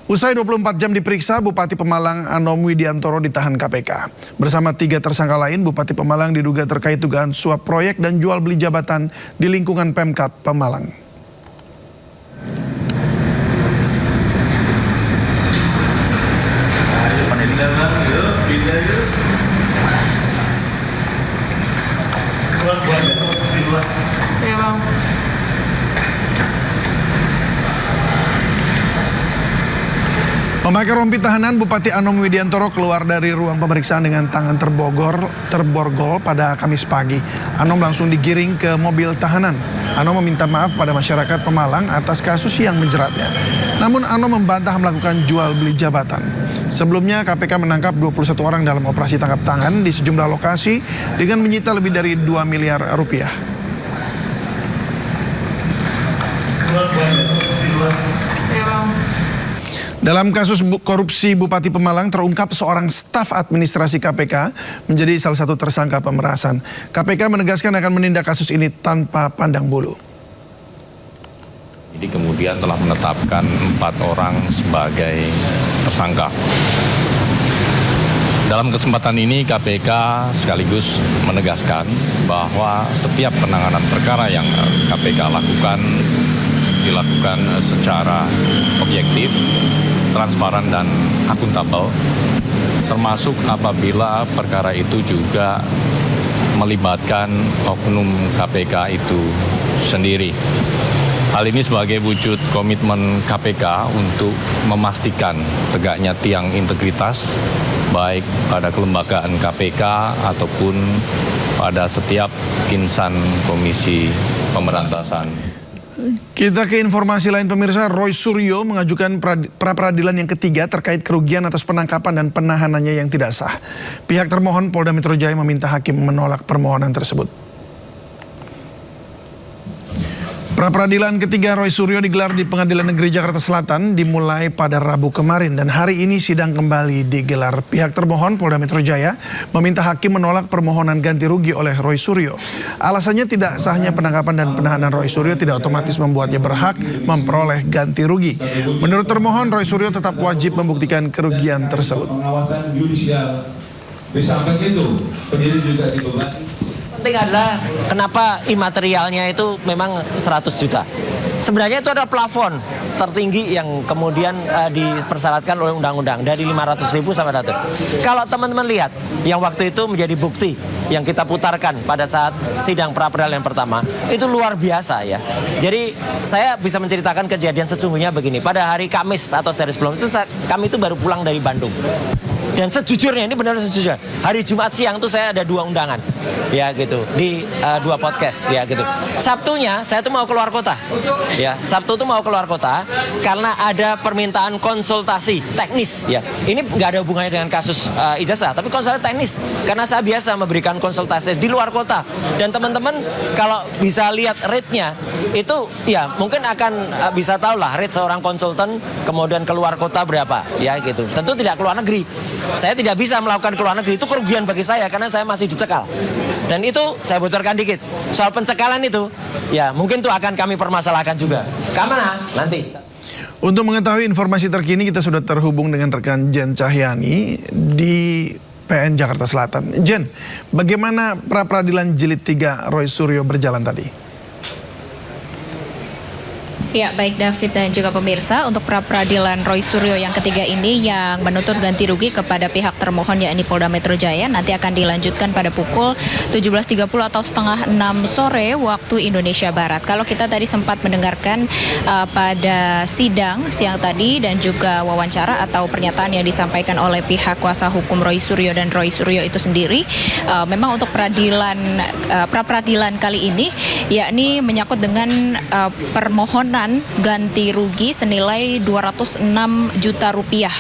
Usai 24 jam diperiksa, Bupati Pemalang Anom Widiantoro ditahan KPK. Bersama 3 tersangka lain, Bupati Pemalang diduga terkait dugaan suap proyek dan jual beli jabatan di lingkungan Pemkab Pemalang. Memakai rompi tahanan, Bupati Anom Widiantoro keluar dari ruang pemeriksaan dengan tangan terborgol pada Kamis pagi. Anom langsung digiring ke mobil tahanan. Anom meminta maaf pada masyarakat Pemalang atas kasus yang menjeratnya. Namun Anom membantah melakukan jual beli jabatan. Sebelumnya KPK menangkap 21 orang dalam operasi tangkap tangan di sejumlah lokasi dengan menyita lebih dari 2 miliar rupiah. Dalam kasus korupsi Bupati Pemalang terungkap seorang staf administrasi KPK menjadi salah satu tersangka pemerasan. KPK menegaskan akan menindak kasus ini tanpa pandang bulu. Jadi kemudian telah menetapkan 4 orang sebagai tersangka. Dalam kesempatan ini KPK sekaligus menegaskan bahwa setiap penanganan perkara yang KPK lakukan dilakukan secara objektif, transparan dan akuntabel, termasuk apabila perkara itu juga melibatkan oknum KPK itu sendiri. Hal ini sebagai wujud komitmen KPK untuk memastikan tegaknya tiang integritas baik pada kelembagaan KPK ataupun pada setiap insan Komisi Pemberantasan. Kita ke informasi lain pemirsa, Roy Suryo mengajukan pra-peradilan yang ketiga terkait kerugian atas penangkapan dan penahanannya yang tidak sah. Pihak termohon Polda Metro Jaya meminta hakim menolak permohonan tersebut. Pra-peradilan ketiga Roy Suryo digelar di Pengadilan Negeri Jakarta Selatan dimulai pada Rabu kemarin dan hari ini sidang kembali digelar. Pihak termohon Polda Metro Jaya meminta hakim menolak permohonan ganti rugi oleh Roy Suryo. Alasannya tidak sahnya penangkapan dan penahanan Roy Suryo tidak otomatis membuatnya berhak memperoleh ganti rugi. Menurut termohon, Roy Suryo tetap wajib membuktikan kerugian tersebut. Pengawasan yudisial. Di samping itu, penyidik juga dibebani. Penting adalah kenapa imaterialnya itu memang 100 juta. Sebenarnya itu adalah plafon tertinggi yang kemudian dipersyaratkan oleh undang-undang dari 500.000 sampai 1. Kalau teman-teman lihat yang waktu itu menjadi bukti yang kita putarkan pada saat sidang pra-peradilan yang pertama, itu luar biasa ya. Jadi saya bisa menceritakan kejadian sesungguhnya begini. Pada hari Kamis atau sehari sebelum itu kami itu baru pulang dari Bandung. Dan sejujurnya, ini benar sejujurnya, hari Jumat siang tuh saya ada 2 undangan, ya gitu, di 2 podcast, ya gitu. Sabtunya saya tuh mau keluar kota, ya. Sabtu tuh mau keluar kota karena ada permintaan konsultasi teknis, ya. Ini nggak ada hubungannya dengan kasus ijazah, tapi konsultasi teknis. Karena saya biasa memberikan konsultasi di luar kota. Dan teman-teman kalau bisa lihat rate-nya, itu ya mungkin akan bisa tahu lah rate seorang konsultan kemudian keluar kota berapa, ya gitu. Tentu tidak keluar negeri. Saya tidak bisa melakukan ke luar negeri, itu kerugian bagi saya karena saya masih dicekal. Dan itu saya bocorkan dikit. Soal pencekalan itu, ya mungkin itu akan kami permasalahkan juga. Karena nanti. Untuk mengetahui informasi terkini kita sudah terhubung dengan rekan Jen Cahyani di PN Jakarta Selatan. Jen, bagaimana pra-peradilan jilid 3 Roy Suryo berjalan tadi? Ya, baik David dan juga pemirsa, untuk pra-peradilan Roy Suryo yang ketiga ini yang menuntut ganti rugi kepada pihak termohon yakni Polda Metro Jaya nanti akan dilanjutkan pada pukul 17.30 atau setengah 6 sore waktu Indonesia Barat. Kalau kita tadi sempat mendengarkan pada sidang siang tadi dan juga wawancara atau pernyataan yang disampaikan oleh pihak kuasa hukum Roy Suryo dan Roy Suryo itu sendiri, memang untuk pra-peradilan kali ini yakni menyangkut dengan permohonan ganti rugi senilai 206 juta rupiah,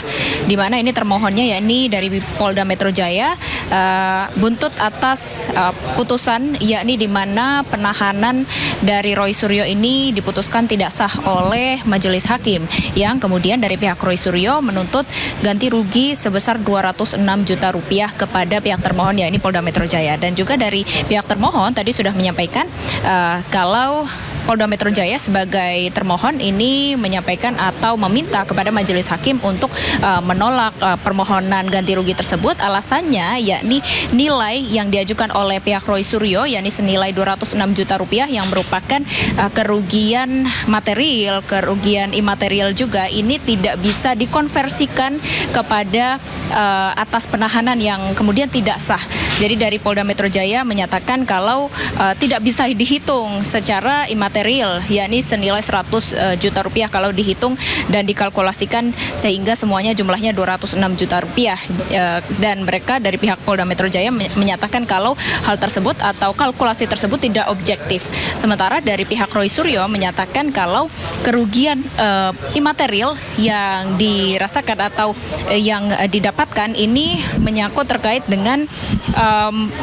di mana ini termohonnya yakni dari Polda Metro Jaya buntut atas putusan yakni di mana penahanan dari Roy Suryo ini diputuskan tidak sah oleh majelis hakim, yang kemudian dari pihak Roy Suryo menuntut ganti rugi sebesar 206 juta rupiah kepada pihak termohon yakni Polda Metro Jaya. Dan juga dari pihak termohon tadi sudah menyampaikan kalau Polda Metro Jaya sebagai termohon ini menyampaikan atau meminta kepada majelis hakim untuk menolak permohonan ganti rugi tersebut. Alasannya yakni nilai yang diajukan oleh pihak Roy Suryo yakni senilai 206 juta rupiah yang merupakan kerugian material, kerugian imaterial juga, ini tidak bisa dikonversikan kepada atas penahanan yang kemudian tidak sah. Jadi dari Polda Metro Jaya menyatakan kalau tidak bisa dihitung secara imaterial, yakni senilai 100 juta rupiah kalau dihitung dan dikalkulasikan sehingga semuanya jumlahnya 206 juta rupiah. Dan mereka dari pihak Polda Metro Jaya menyatakan kalau hal tersebut atau kalkulasi tersebut tidak objektif. Sementara dari pihak Roy Suryo menyatakan kalau kerugian imaterial yang dirasakan atau yang didapatkan ini menyangkut terkait dengan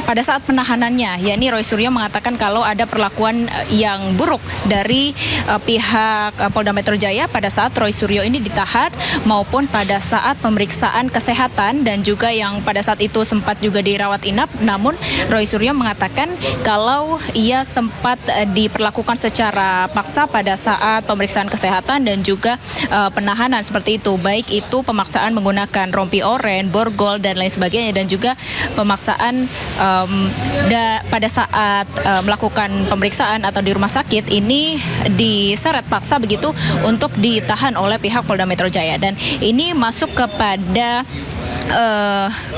pada saat penahanannya, yakni Roy Suryo mengatakan kalau ada perlakuan yang buruk dari pihak Polda Metro Jaya pada saat Roy Suryo ini ditahan maupun pada saat pemeriksaan kesehatan dan juga yang pada saat itu sempat juga dirawat inap. Namun Roy Suryo mengatakan kalau ia sempat diperlakukan secara paksa pada saat pemeriksaan kesehatan dan juga penahanan seperti itu, baik itu pemaksaan menggunakan rompi oren, borgol dan lain sebagainya, dan juga pemaksaan pada saat melakukan pemeriksaan atau di rumah sakit ini diseret paksa begitu untuk ditahan oleh pihak Polda Metro Jaya. Dan ini masuk kepada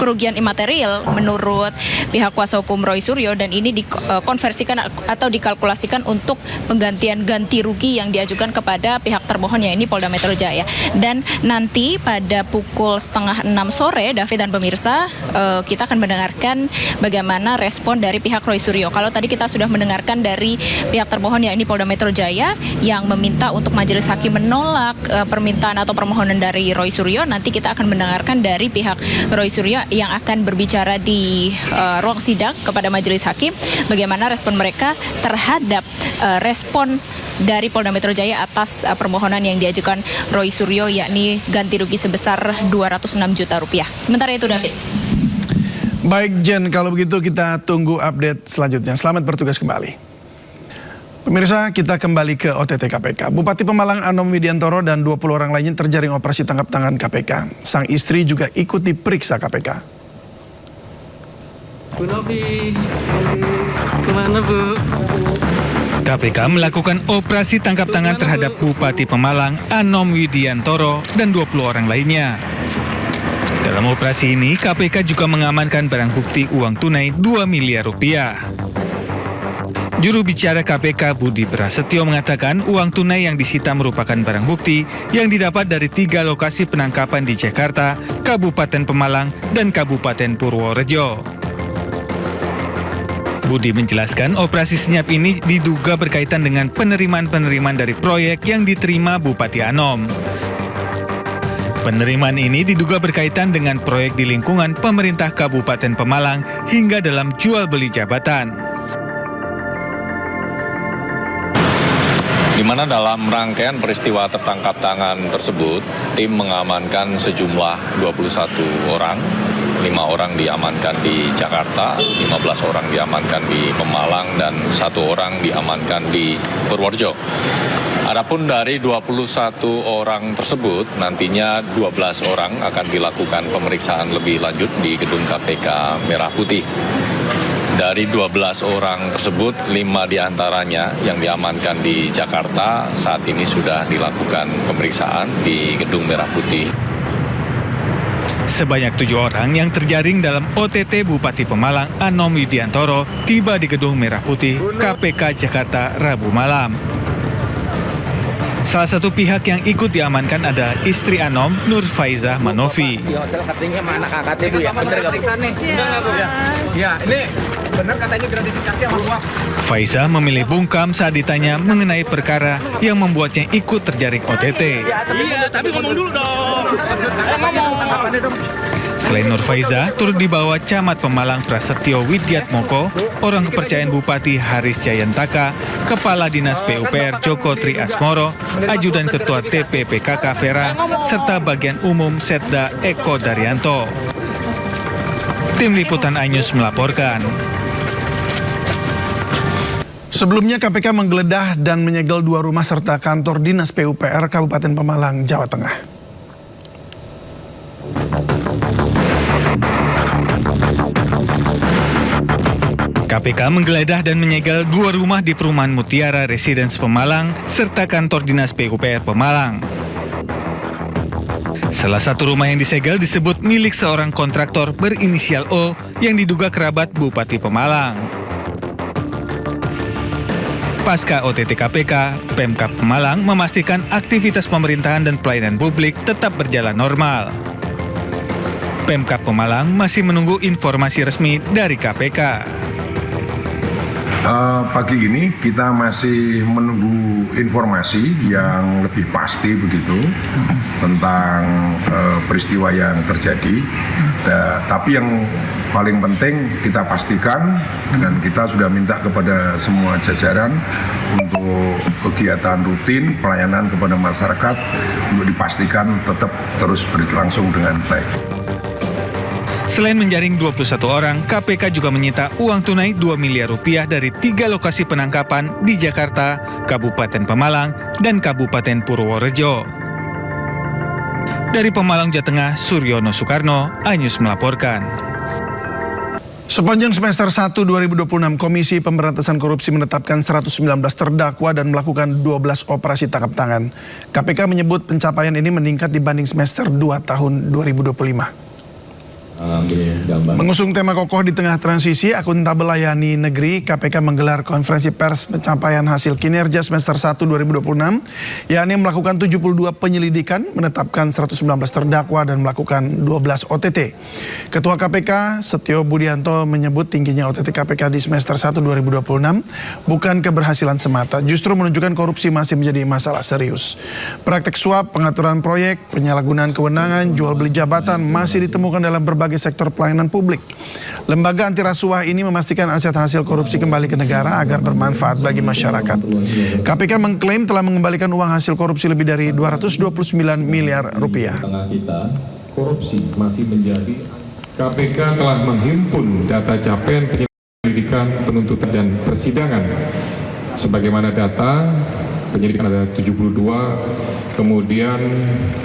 kerugian imaterial menurut pihak kuasa hukum Roy Suryo, dan ini dikonversikan atau dikalkulasikan untuk penggantian ganti rugi yang diajukan kepada pihak termohon yaitu Polda Metro Jaya. Dan nanti pada pukul 5:30 sore, David dan pemirsa, kita akan mendengarkan bagaimana respon dari pihak Roy Suryo. Kalau tadi kita sudah mendengarkan dari pihak termohon yaitu Polda Metro Jaya yang meminta untuk majelis hakim menolak permintaan atau permohonan dari Roy Suryo, nanti kita akan mendengarkan dari pihak Roy Suryo yang akan berbicara di ruang sidang kepada majelis hakim bagaimana respon mereka terhadap respon dari Polda Metro Jaya atas permohonan yang diajukan Roy Suryo yakni ganti rugi sebesar 206 juta rupiah. Sementara itu David. Baik Jen, kalau begitu kita tunggu update selanjutnya. Selamat bertugas kembali. Pemirsa, kita kembali ke OTT KPK. Bupati Pemalang Anom Widiantoro dan 20 orang lainnya terjaring operasi tangkap tangan KPK. Sang istri juga ikut diperiksa KPK. Bu Novi, kemana Bu? KPK melakukan operasi tangkap tangan terhadap Bupati Pemalang Anom Widiantoro dan 20 orang lainnya. Dalam operasi ini, KPK juga mengamankan barang bukti uang tunai 2 miliar rupiah. Juru bicara KPK Budi Prasetyo mengatakan uang tunai yang disita merupakan barang bukti yang didapat dari 3 lokasi penangkapan di Jakarta, Kabupaten Pemalang, dan Kabupaten Purworejo. Budi menjelaskan operasi senyap ini diduga berkaitan dengan penerimaan-penerimaan dari proyek yang diterima Bupati Anom. Penerimaan ini diduga berkaitan dengan proyek di lingkungan pemerintah Kabupaten Pemalang hingga dalam jual beli jabatan. Di mana dalam rangkaian peristiwa tertangkap tangan tersebut, tim mengamankan sejumlah 21 orang, 5 orang diamankan di Jakarta, 15 orang diamankan di Pemalang, dan 1 orang diamankan di Purworejo. Adapun dari 21 orang tersebut, nantinya 12 orang akan dilakukan pemeriksaan lebih lanjut di gedung KPK Merah Putih. Dari 12 orang tersebut, 5 diantaranya yang diamankan di Jakarta saat ini sudah dilakukan pemeriksaan di Gedung Merah Putih. Sebanyak 7 orang yang terjaring dalam OTT Bupati Pemalang Anom Widiantoro tiba di Gedung Merah Putih KPK Jakarta Rabu malam. Salah satu pihak yang ikut diamankan ada istri Anom, Nur Faizah Manovi. Di hotel katanya sama anak kakak Bu ya, bener gak Bu? Bener gak Bu? Ya, ini bener katanya gratifikasi sama suap. Faizah memilih bungkam saat ditanya mengenai perkara yang membuatnya ikut terjaring OTT. Iya, tapi ngomong dulu dong. Ngomong. Selain Nur Faizah, turut dibawa Camat Pemalang Prasetyo Widyatmoko, orang kepercayaan Bupati Haris Jayantaka, Kepala Dinas PUPR Joko Tri Asmoro, Ajudan Ketua TPPKK Vera, serta Bagian Umum Setda Eko Daryanto. Tim Liputan iNews melaporkan. Sebelumnya KPK menggeledah dan menyegel 2 rumah serta kantor dinas PUPR Kabupaten Pemalang, Jawa Tengah. KPK menggeledah dan menyegel 2 rumah di perumahan Mutiara Residence Pemalang serta kantor dinas PUPR Pemalang. Salah satu rumah yang disegel disebut milik seorang kontraktor berinisial O yang diduga kerabat Bupati Pemalang. Pasca OTT KPK, Pemkab Pemalang memastikan aktivitas pemerintahan dan pelayanan publik tetap berjalan normal. Pemkab Pemalang masih menunggu informasi resmi dari KPK. Pagi ini kita masih menunggu informasi yang lebih pasti begitu tentang peristiwa yang terjadi. Tapi yang paling penting kita pastikan dan kita sudah minta kepada semua jajaran untuk kegiatan rutin pelayanan kepada masyarakat untuk dipastikan tetap terus berlangsung dengan baik. Selain menjaring 21 orang, KPK juga menyita uang tunai 2 miliar rupiah dari 3 lokasi penangkapan di Jakarta, Kabupaten Pemalang, dan Kabupaten Purworejo. Dari Pemalang, Jawa Tengah, Suryono Soekarno, iNews melaporkan. Sepanjang semester 1 2026, Komisi Pemberantasan Korupsi menetapkan 119 terdakwa dan melakukan 12 operasi tangkap tangan. KPK menyebut pencapaian ini meningkat dibanding semester 2 tahun 2025. Mengusung tema kokoh di tengah transisi akuntabel layani negeri, KPK menggelar konferensi pers pencapaian hasil kinerja semester 1 2026, yakni melakukan 72 penyelidikan, menetapkan 119 terdakwa dan melakukan 12 OTT. Ketua KPK Setio Budianto menyebut tingginya OTT KPK di semester 1 2026 bukan keberhasilan semata, justru menunjukkan korupsi masih menjadi masalah serius. Praktek suap, pengaturan proyek, penyalahgunaan kewenangan, jual beli jabatan masih ditemukan dalam berbagai sektor pelayanan publik. Lembaga anti rasuah ini memastikan aset hasil korupsi kembali ke negara agar bermanfaat bagi masyarakat. KPK mengklaim telah mengembalikan uang hasil korupsi lebih dari 229 miliar rupiah. Tengah kita, korupsi masih menjadi. KPK telah menghimpun data capaian penyelidikan, penuntutan dan persidangan. Sebagaimana data penyelidikan ada 72, kemudian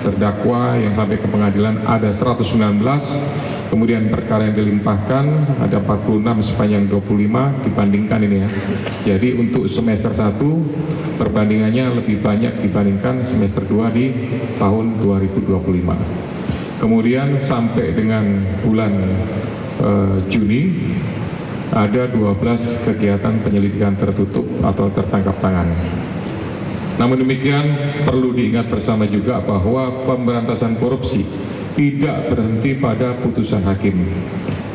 terdakwa yang sampai ke pengadilan ada 119, kemudian perkara yang dilimpahkan ada 46 sepanjang 25 dibandingkan ini ya. Jadi untuk semester 1 perbandingannya lebih banyak dibandingkan semester 2 di tahun 2025. Kemudian sampai dengan bulan Juni ada 12 kegiatan penyelidikan tertutup atau tertangkap tangan. Namun demikian perlu diingat bersama juga bahwa pemberantasan korupsi tidak berhenti pada putusan hakim.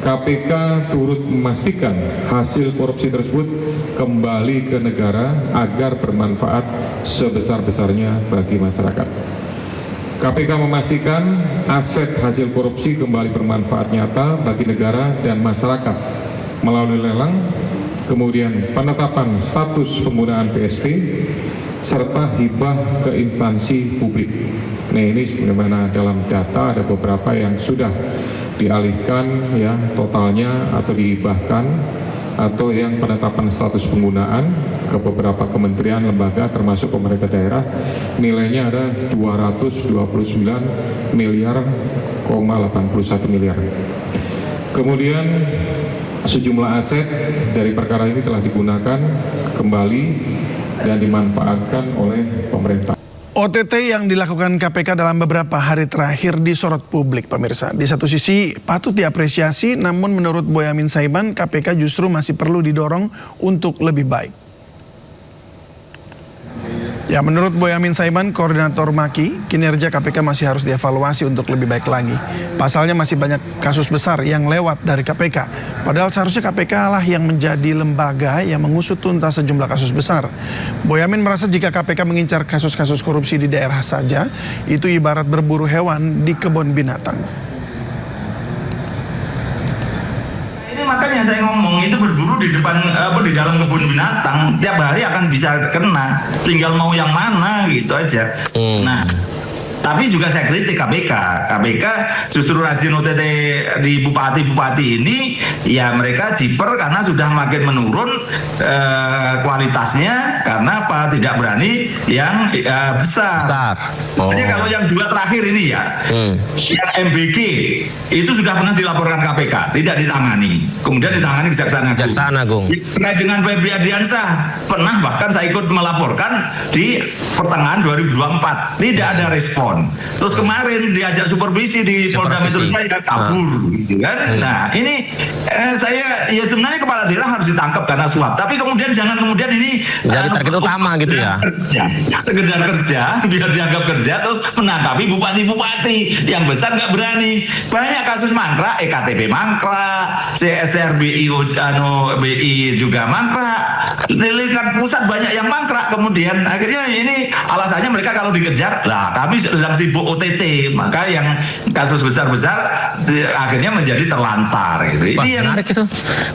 KPK turut memastikan hasil korupsi tersebut kembali ke negara agar bermanfaat sebesar-besarnya bagi masyarakat. KPK memastikan aset hasil korupsi kembali bermanfaat nyata bagi negara dan masyarakat melalui lelang, kemudian penetapan status penggunaan PSP, serta hibah ke instansi publik. Nah ini sebagaimana dalam data ada beberapa yang sudah dialihkan ya totalnya atau dihibahkan atau yang penetapan status penggunaan ke beberapa kementerian lembaga termasuk pemerintah daerah nilainya ada 229 miliar, 81 miliar. Kemudian sejumlah aset dari perkara ini telah digunakan kembali dan dimanfaatkan oleh pemerintah. OTT yang dilakukan KPK dalam beberapa hari terakhir disorot publik, pemirsa. Di satu sisi patut diapresiasi, namun menurut Boyamin Saiman, KPK justru masih perlu didorong untuk lebih baik. Ya, menurut Boyamin Saiman, Koordinator MAKI, kinerja KPK masih harus dievaluasi untuk lebih baik lagi. Pasalnya masih banyak kasus besar yang lewat dari KPK. Padahal seharusnya KPK lah yang menjadi lembaga yang mengusut tuntas sejumlah kasus besar. Boyamin merasa jika KPK mengincar kasus-kasus korupsi di daerah saja, itu ibarat berburu hewan di kebun binatang. Makanya saya ngomong itu berburu di depan di dalam kebun binatang tiap hari akan bisa kena, tinggal mau yang mana gitu aja. Nah Tapi juga saya kritik KPK. KPK justru rajin OTT di bupati-bupati ini, ya mereka jiper karena sudah makin menurun kualitasnya, karena apa? Tidak berani yang besar. Makanya kalau yang 2 terakhir ini ya, yang MBG itu sudah pernah dilaporkan KPK, tidak ditangani. Kemudian ditangani Kejaksaan Agung. Terkait dengan Febri Ardiansah, pernah bahkan saya ikut melaporkan di pertengahan 2024, tidak ada respon. Terus kemarin diajak supervisi di Polda Metro Jaya, kabur, gitu kan? Nah ini saya ya sebenarnya kepala daerah harus ditangkap karena suap, tapi kemudian jangan kemudian ini jadi target utama gitu ya. Sekedar kerja, biar dianggap kerja, terus menangkapi bupati-bupati yang besar nggak berani. Banyak kasus mangkrak, EKTP mangkrak, CSRBI BI juga mangkrak, lingkungan pusat banyak yang mangkrak. Kemudian akhirnya ini alasannya mereka kalau dikejar, lah kami sedang sibuk OTT, maka yang kasus besar-besar akhirnya menjadi terlantar gitu. Wah, ini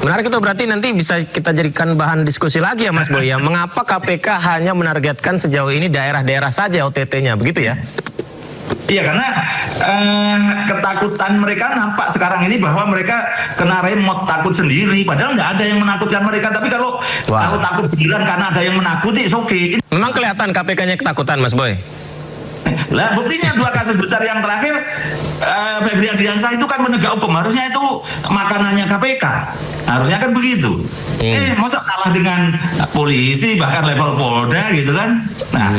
menarik itu berarti nanti bisa kita jadikan bahan diskusi lagi ya Mas Boy ya. Mengapa KPK hanya menargetkan sejauh ini daerah-daerah saja OTT-nya, begitu ya? Iya, karena ketakutan mereka nampak sekarang ini bahwa mereka kena remote, takut sendiri, padahal nggak ada yang menakutkan mereka. Tapi kalau takut beneran karena ada yang menakuti, oke. Memang kelihatan KPK-nya ketakutan, Mas Boy. Lah buktinya 2 kasus besar yang terakhir, Febri Ardiansah itu kan penegak hukum, harusnya itu makanannya KPK, harusnya kan begitu. Masa kalah dengan polisi bahkan level Polda gitu kan? Nah,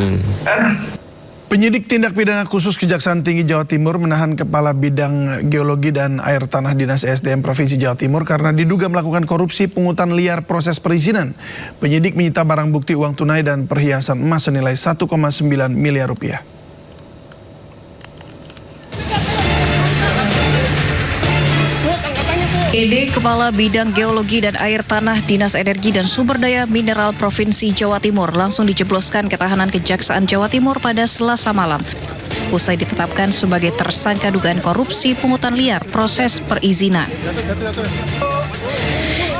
Penyidik tindak pidana khusus Kejaksaan Tinggi Jawa Timur menahan Kepala Bidang Geologi dan Air Tanah Dinas ESDM Provinsi Jawa Timur karena diduga melakukan korupsi pungutan liar proses perizinan. Penyidik menyita barang bukti uang tunai dan perhiasan emas senilai 1,9 miliar rupiah. ED Kepala Bidang Geologi dan Air Tanah Dinas Energi dan Sumber Daya Mineral Provinsi Jawa Timur langsung dijebloskan ke tahanan Kejaksaan Jawa Timur pada Selasa malam. Usai ditetapkan sebagai tersangka dugaan korupsi pungutan liar proses perizinan.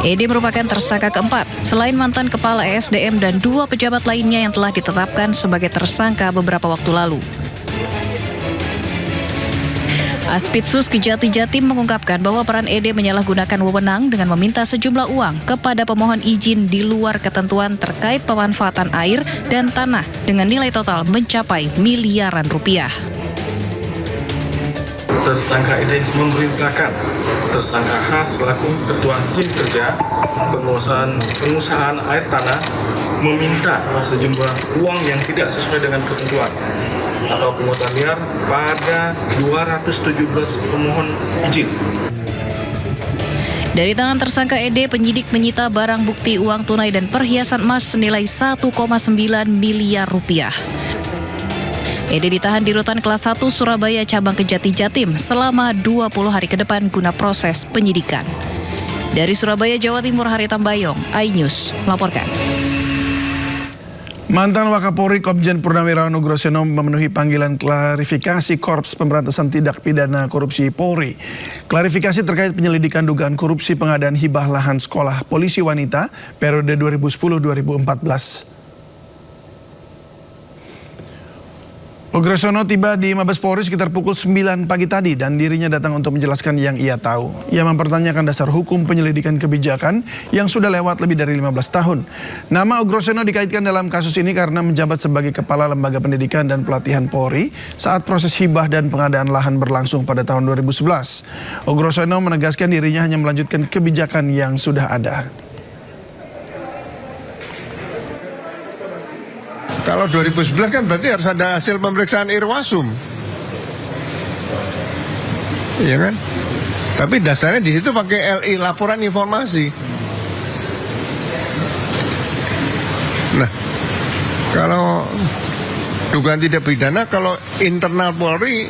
ED merupakan tersangka keempat, selain mantan Kepala ESDM dan 2 pejabat lainnya yang telah ditetapkan sebagai tersangka beberapa waktu lalu. Aspidsus Kejati Jatim mengungkapkan bahwa peran ED menyalahgunakan wewenang dengan meminta sejumlah uang kepada pemohon izin di luar ketentuan terkait pemanfaatan air dan tanah dengan nilai total mencapai miliaran rupiah. Tersangka ED memerintahkan tersangka H selaku ketua tim kerja pengusahaan air tanah meminta sejumlah uang yang tidak sesuai dengan ketentuan atau pungutan liar pada 217 pemohon izin. Dari tangan tersangka ED, penyidik menyita barang bukti uang tunai dan perhiasan emas senilai 1,9 miliar rupiah. ED ditahan di Rutan Kelas 1 Surabaya Cabang Kejati Jatim selama 20 hari ke depan guna proses penyidikan. Dari Surabaya, Jawa Timur, Hari Tambayong, iNews melaporkan. Mantan Wakapolri Komjen Purnawirawan Nugroho memenuhi panggilan klarifikasi Korps Pemberantasan Tindak Pidana Korupsi Polri. Klarifikasi terkait penyelidikan dugaan korupsi pengadaan hibah lahan sekolah polisi wanita periode 2010-2014. Nugroho tiba di Mabes Polri sekitar pukul 9 pagi tadi dan dirinya datang untuk menjelaskan yang ia tahu. Ia mempertanyakan dasar hukum penyelidikan kebijakan yang sudah lewat lebih dari 15 tahun. Nama Nugroho dikaitkan dalam kasus ini karena menjabat sebagai Kepala Lembaga Pendidikan dan Pelatihan Polri saat proses hibah dan pengadaan lahan berlangsung pada tahun 2011. Nugroho menegaskan dirinya hanya melanjutkan kebijakan yang sudah ada. Kalau 2011 kan berarti harus ada hasil pemeriksaan Irwasum, iya kan? Tapi dasarnya di situ pakai LI, laporan informasi. Nah, kalau dugaan tidak pidana, kalau internal Polri,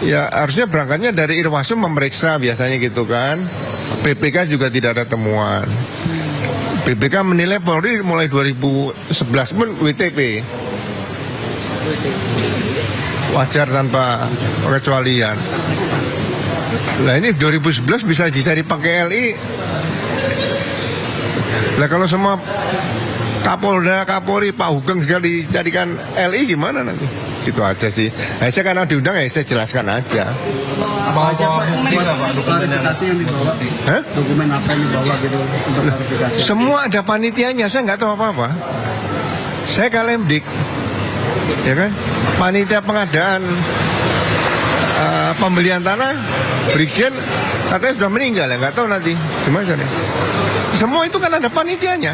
ya harusnya berangkatnya dari Irwasum memeriksa biasanya gitu kan. BPK juga tidak ada temuan. BPK menilai Polri mulai 2011 pun WTP, wajar tanpa pengecualian. Nah ini 2011 bisa dicari pakai LI. Nah kalau semua Kapolda, Kapolri, Pak Hugeng sekali dicarikan LI gimana nanti? Itu aja sih. Nah, saya karena diundang ya saya jelaskan aja. Apa aja Pak klarifikasi yang dibawa? Hah? Dokumen apa yang dibawa gitu untuk klarifikasi? Semua ada panitianya, saya nggak tahu apa-apa. Saya Kalemdik, ya kan? Panitia pengadaan pembelian tanah, Brigjen katanya sudah meninggal ya, nggak tahu nanti gimana nih. Semua itu kan ada panitianya.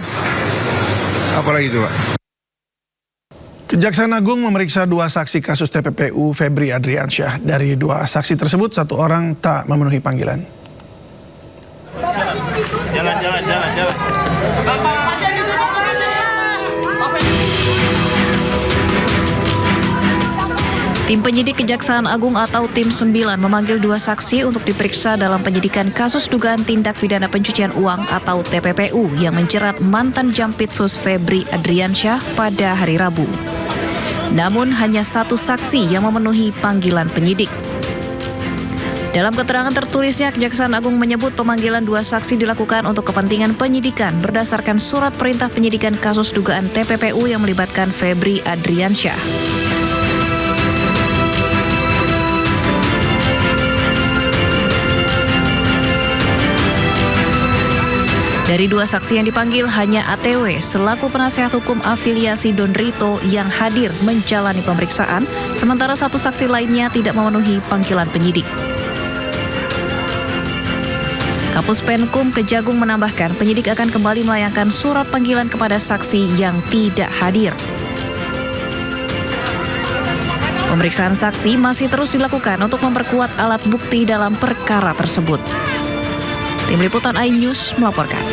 Apalagi itu, Pak. Kejaksaan Agung memeriksa 2 saksi kasus TPPU Febri Adriansyah. Dari 2 saksi tersebut, 1 orang tak memenuhi panggilan. Jalan. Tim penyidik Kejaksaan Agung atau Tim 9 memanggil 2 saksi untuk diperiksa dalam penyidikan kasus dugaan tindak pidana pencucian uang atau TPPU yang menjerat mantan Jampitsus Febri Adriansyah pada hari Rabu. Namun hanya 1 saksi yang memenuhi panggilan penyidik. Dalam keterangan tertulisnya, Kejaksaan Agung menyebut pemanggilan 2 saksi dilakukan untuk kepentingan penyidikan berdasarkan surat perintah penyidikan kasus dugaan TPPU yang melibatkan Febri Adriansyah. Dari 2 saksi yang dipanggil, hanya ATW selaku penasehat hukum afiliasi Don Rito yang hadir menjalani pemeriksaan, sementara 1 saksi lainnya tidak memenuhi panggilan penyidik. Kapus Penkum Kejagung menambahkan penyidik akan kembali melayangkan surat panggilan kepada saksi yang tidak hadir. Pemeriksaan saksi masih terus dilakukan untuk memperkuat alat bukti dalam perkara tersebut. Tim Liputan iNews melaporkan.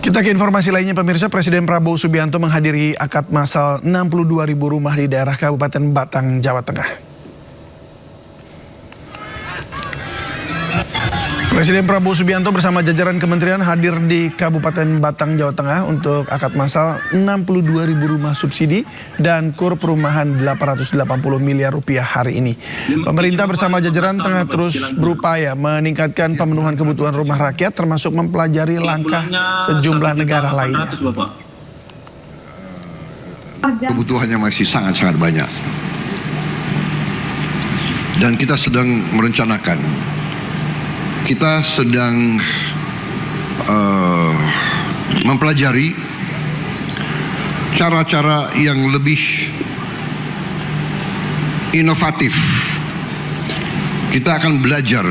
Kita ke informasi lainnya, pemirsa. Presiden Prabowo Subianto menghadiri akad massal 62.000 rumah di daerah Kabupaten Batang, Jawa Tengah. Presiden Prabowo Subianto bersama jajaran kementerian hadir di Kabupaten Batang, Jawa Tengah untuk akad massal 62.000 rumah subsidi dan kur perumahan 880 miliar rupiah hari ini. Pemerintah bersama jajaran tengah terus berupaya meningkatkan pemenuhan kebutuhan rumah rakyat, termasuk mempelajari langkah sejumlah negara lainnya. Kebutuhannya masih sangat-sangat banyak. Dan kita sedang merencanakan. Kita sedang mempelajari cara-cara yang lebih inovatif. Kita akan belajar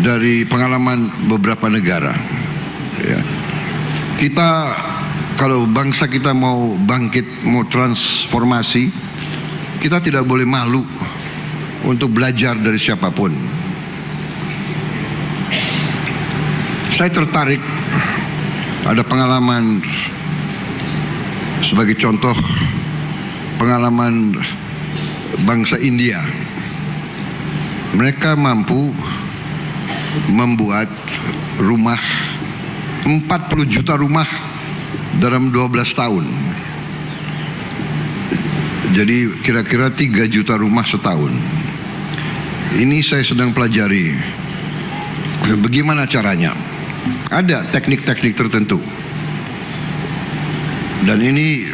dari pengalaman beberapa negara. Ya. Kita, kalau bangsa kita mau bangkit, mau transformasi, kita tidak boleh malu untuk belajar dari siapapun. Saya tertarik, ada pengalaman sebagai contoh, pengalaman bangsa India. Mereka mampu membuat rumah, 40 juta rumah dalam 12 tahun. Jadi kira-kira 3 juta rumah setahun. Ini saya sedang pelajari. Bagaimana caranya? Ada teknik-teknik tertentu. Dan ini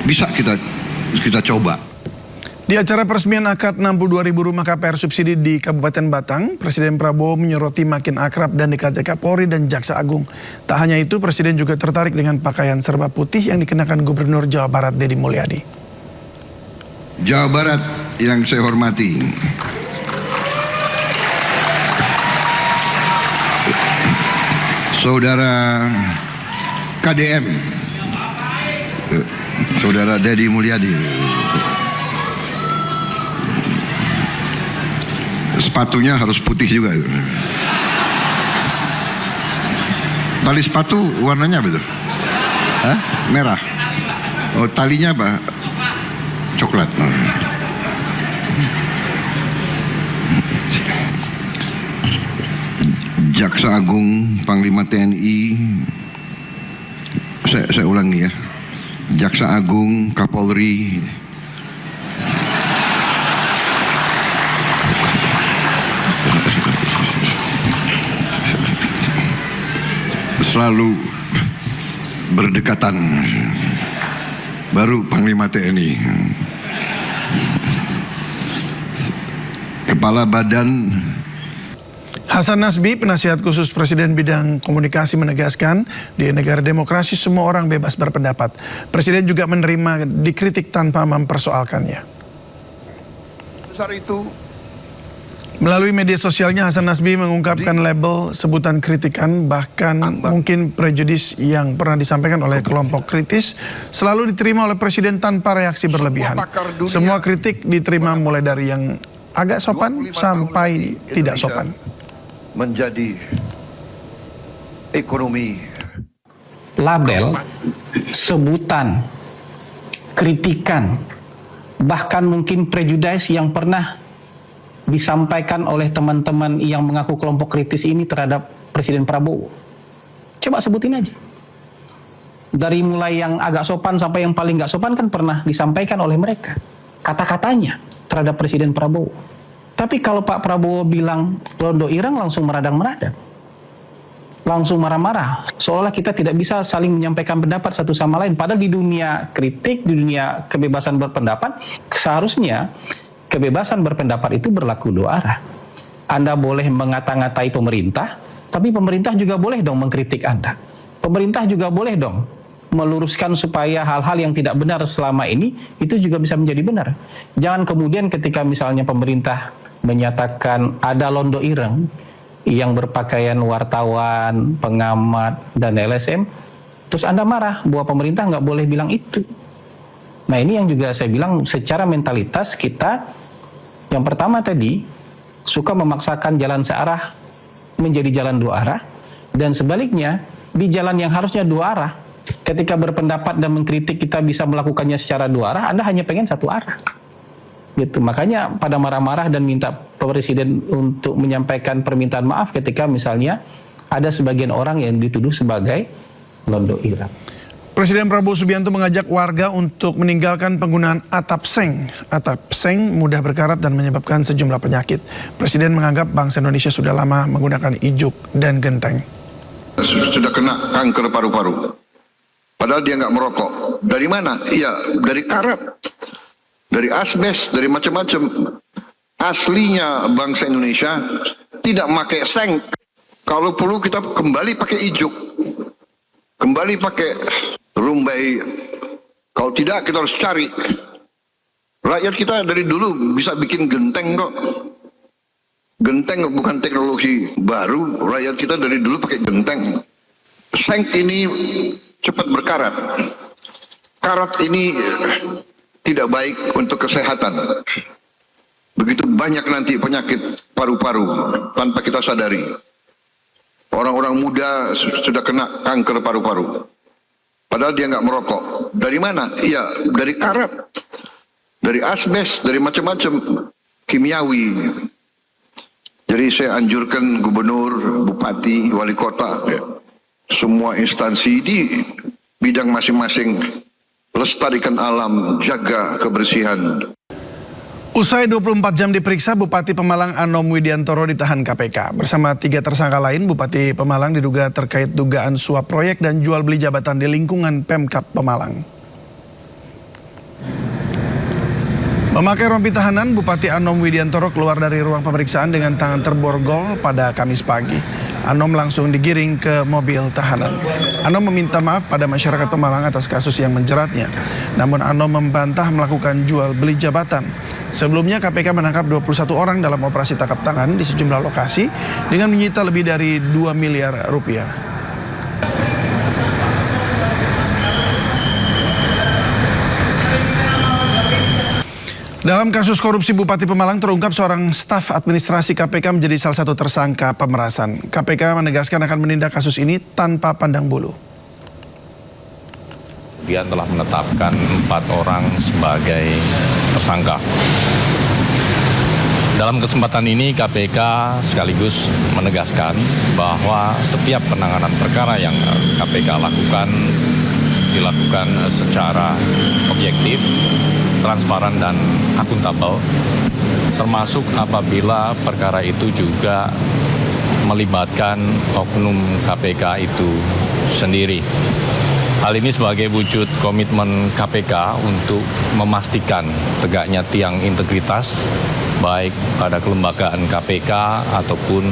bisa kita coba. Di acara peresmian akad 62.000 rumah KPR subsidi di Kabupaten Batang, Presiden Prabowo menyoroti makin akrab dan dekatnya Kapolri dan Jaksa Agung. Tak hanya itu, Presiden juga tertarik dengan pakaian serba putih yang dikenakan Gubernur Jawa Barat Deddy Mulyadi. Jawa Barat yang saya hormati, Saudara KDM, Saudara Deddy Mulyadi. Sepatunya harus putih juga. Tali sepatu warnanya apa itu? Hah? Merah. Oh, talinya apa? Coklat. Jaksa Agung, Panglima TNI, saya ulangi ya, Jaksa Agung, Kapolri, selalu berdekatan baru Panglima TNI. Kepala Badan. Hasan Nasbi, penasihat khusus Presiden bidang komunikasi, menegaskan di negara demokrasi semua orang bebas berpendapat. Presiden juga menerima dikritik tanpa mempersoalkannya. Besar itu. Melalui media sosialnya, Hasan Nasbi mengungkapkan label sebutan kritikan, bahkan mungkin prejudis yang pernah disampaikan oleh kelompok kritis selalu diterima oleh Presiden tanpa reaksi berlebihan. Semua kritik diterima mulai dari yang agak sopan sampai tidak sopan. Menjadi ekonomi. Label, sebutan, kritikan, bahkan mungkin prejudis yang pernah disampaikan oleh teman-teman yang mengaku kelompok kritis ini terhadap Presiden Prabowo. Coba sebutin aja. Dari mulai yang agak sopan sampai yang paling nggak sopan kan pernah disampaikan oleh mereka. Kata-katanya terhadap Presiden Prabowo. Tapi kalau Pak Prabowo bilang londo ireng, langsung meradang-meradang. Langsung marah-marah. Seolah kita tidak bisa saling menyampaikan pendapat satu sama lain. Padahal di dunia kritik, di dunia kebebasan berpendapat, seharusnya kebebasan berpendapat itu berlaku dua arah. Anda boleh mengata-ngatai pemerintah, tapi pemerintah juga boleh dong mengkritik Anda. Pemerintah juga boleh dong meluruskan supaya hal-hal yang tidak benar selama ini itu juga bisa menjadi benar. Jangan kemudian ketika misalnya pemerintah menyatakan ada londo ireng yang berpakaian wartawan, pengamat, dan LSM, terus Anda marah bahwa pemerintah nggak boleh bilang itu. Nah ini yang juga saya bilang secara mentalitas kita, yang pertama tadi, suka memaksakan jalan searah menjadi jalan dua arah, dan sebaliknya, di jalan yang harusnya dua arah, ketika berpendapat dan mengkritik kita bisa melakukannya secara dua arah, Anda hanya pengen satu arah. Gitu. Makanya pada marah-marah dan minta Presiden untuk menyampaikan permintaan maaf ketika misalnya ada sebagian orang yang dituduh sebagai londo ireng. Presiden Prabowo Subianto mengajak warga untuk meninggalkan penggunaan atap seng. Atap seng mudah berkarat dan menyebabkan sejumlah penyakit. Presiden menganggap bangsa Indonesia sudah lama menggunakan ijuk dan genteng. Sudah kena kanker paru-paru. Padahal dia nggak merokok. Dari mana? Iya, dari karat. Dari asbes, dari macam-macam. Aslinya bangsa Indonesia tidak pakai seng. Kalau perlu kita kembali pakai ijuk. Kembali pakai rumbai. Kalau tidak kita harus cari. Rakyat kita dari dulu bisa bikin genteng kok. Genteng bukan teknologi baru. Rakyat kita dari dulu pakai genteng. Seng ini cepat berkarat. Karat ini tidak baik untuk kesehatan. Begitu banyak nanti penyakit paru-paru tanpa kita sadari. Orang-orang muda sudah kena kanker paru-paru. Padahal dia nggak merokok. Dari mana? Iya, dari karat. Dari asbes, dari macam-macam kimiawi. Jadi saya anjurkan gubernur, bupati, wali kota, ya, semua instansi di bidang masing-masing, lestarikan alam, jaga kebersihan. Usai 24 jam diperiksa, Bupati Pemalang Anom Widiantoro ditahan KPK. Bersama 3 tersangka lain, Bupati Pemalang diduga terkait dugaan suap proyek dan jual beli jabatan di lingkungan Pemkab Pemalang. Memakai rompi tahanan, Bupati Anom Widiantoro keluar dari ruang pemeriksaan dengan tangan terborgol pada Kamis pagi. Anom langsung digiring ke mobil tahanan. Anom meminta maaf pada masyarakat Pemalang atas kasus yang menjeratnya. Namun Anom membantah melakukan jual beli jabatan. Sebelumnya KPK menangkap 21 orang dalam operasi tangkap tangan di sejumlah lokasi dengan menyita lebih dari 2 miliar rupiah. Dalam kasus korupsi Bupati Pemalang terungkap seorang staf administrasi KPK menjadi salah satu tersangka pemerasan. KPK menegaskan akan menindak kasus ini tanpa pandang bulu. Dia telah menetapkan 4 orang sebagai tersangka. Dalam kesempatan ini KPK sekaligus menegaskan bahwa setiap penanganan perkara yang KPK lakukan dilakukan secara objektif, transparan dan akuntabel, termasuk apabila perkara itu juga melibatkan oknum KPK itu sendiri. Hal ini sebagai wujud komitmen KPK untuk memastikan tegaknya tiang integritas baik pada kelembagaan KPK ataupun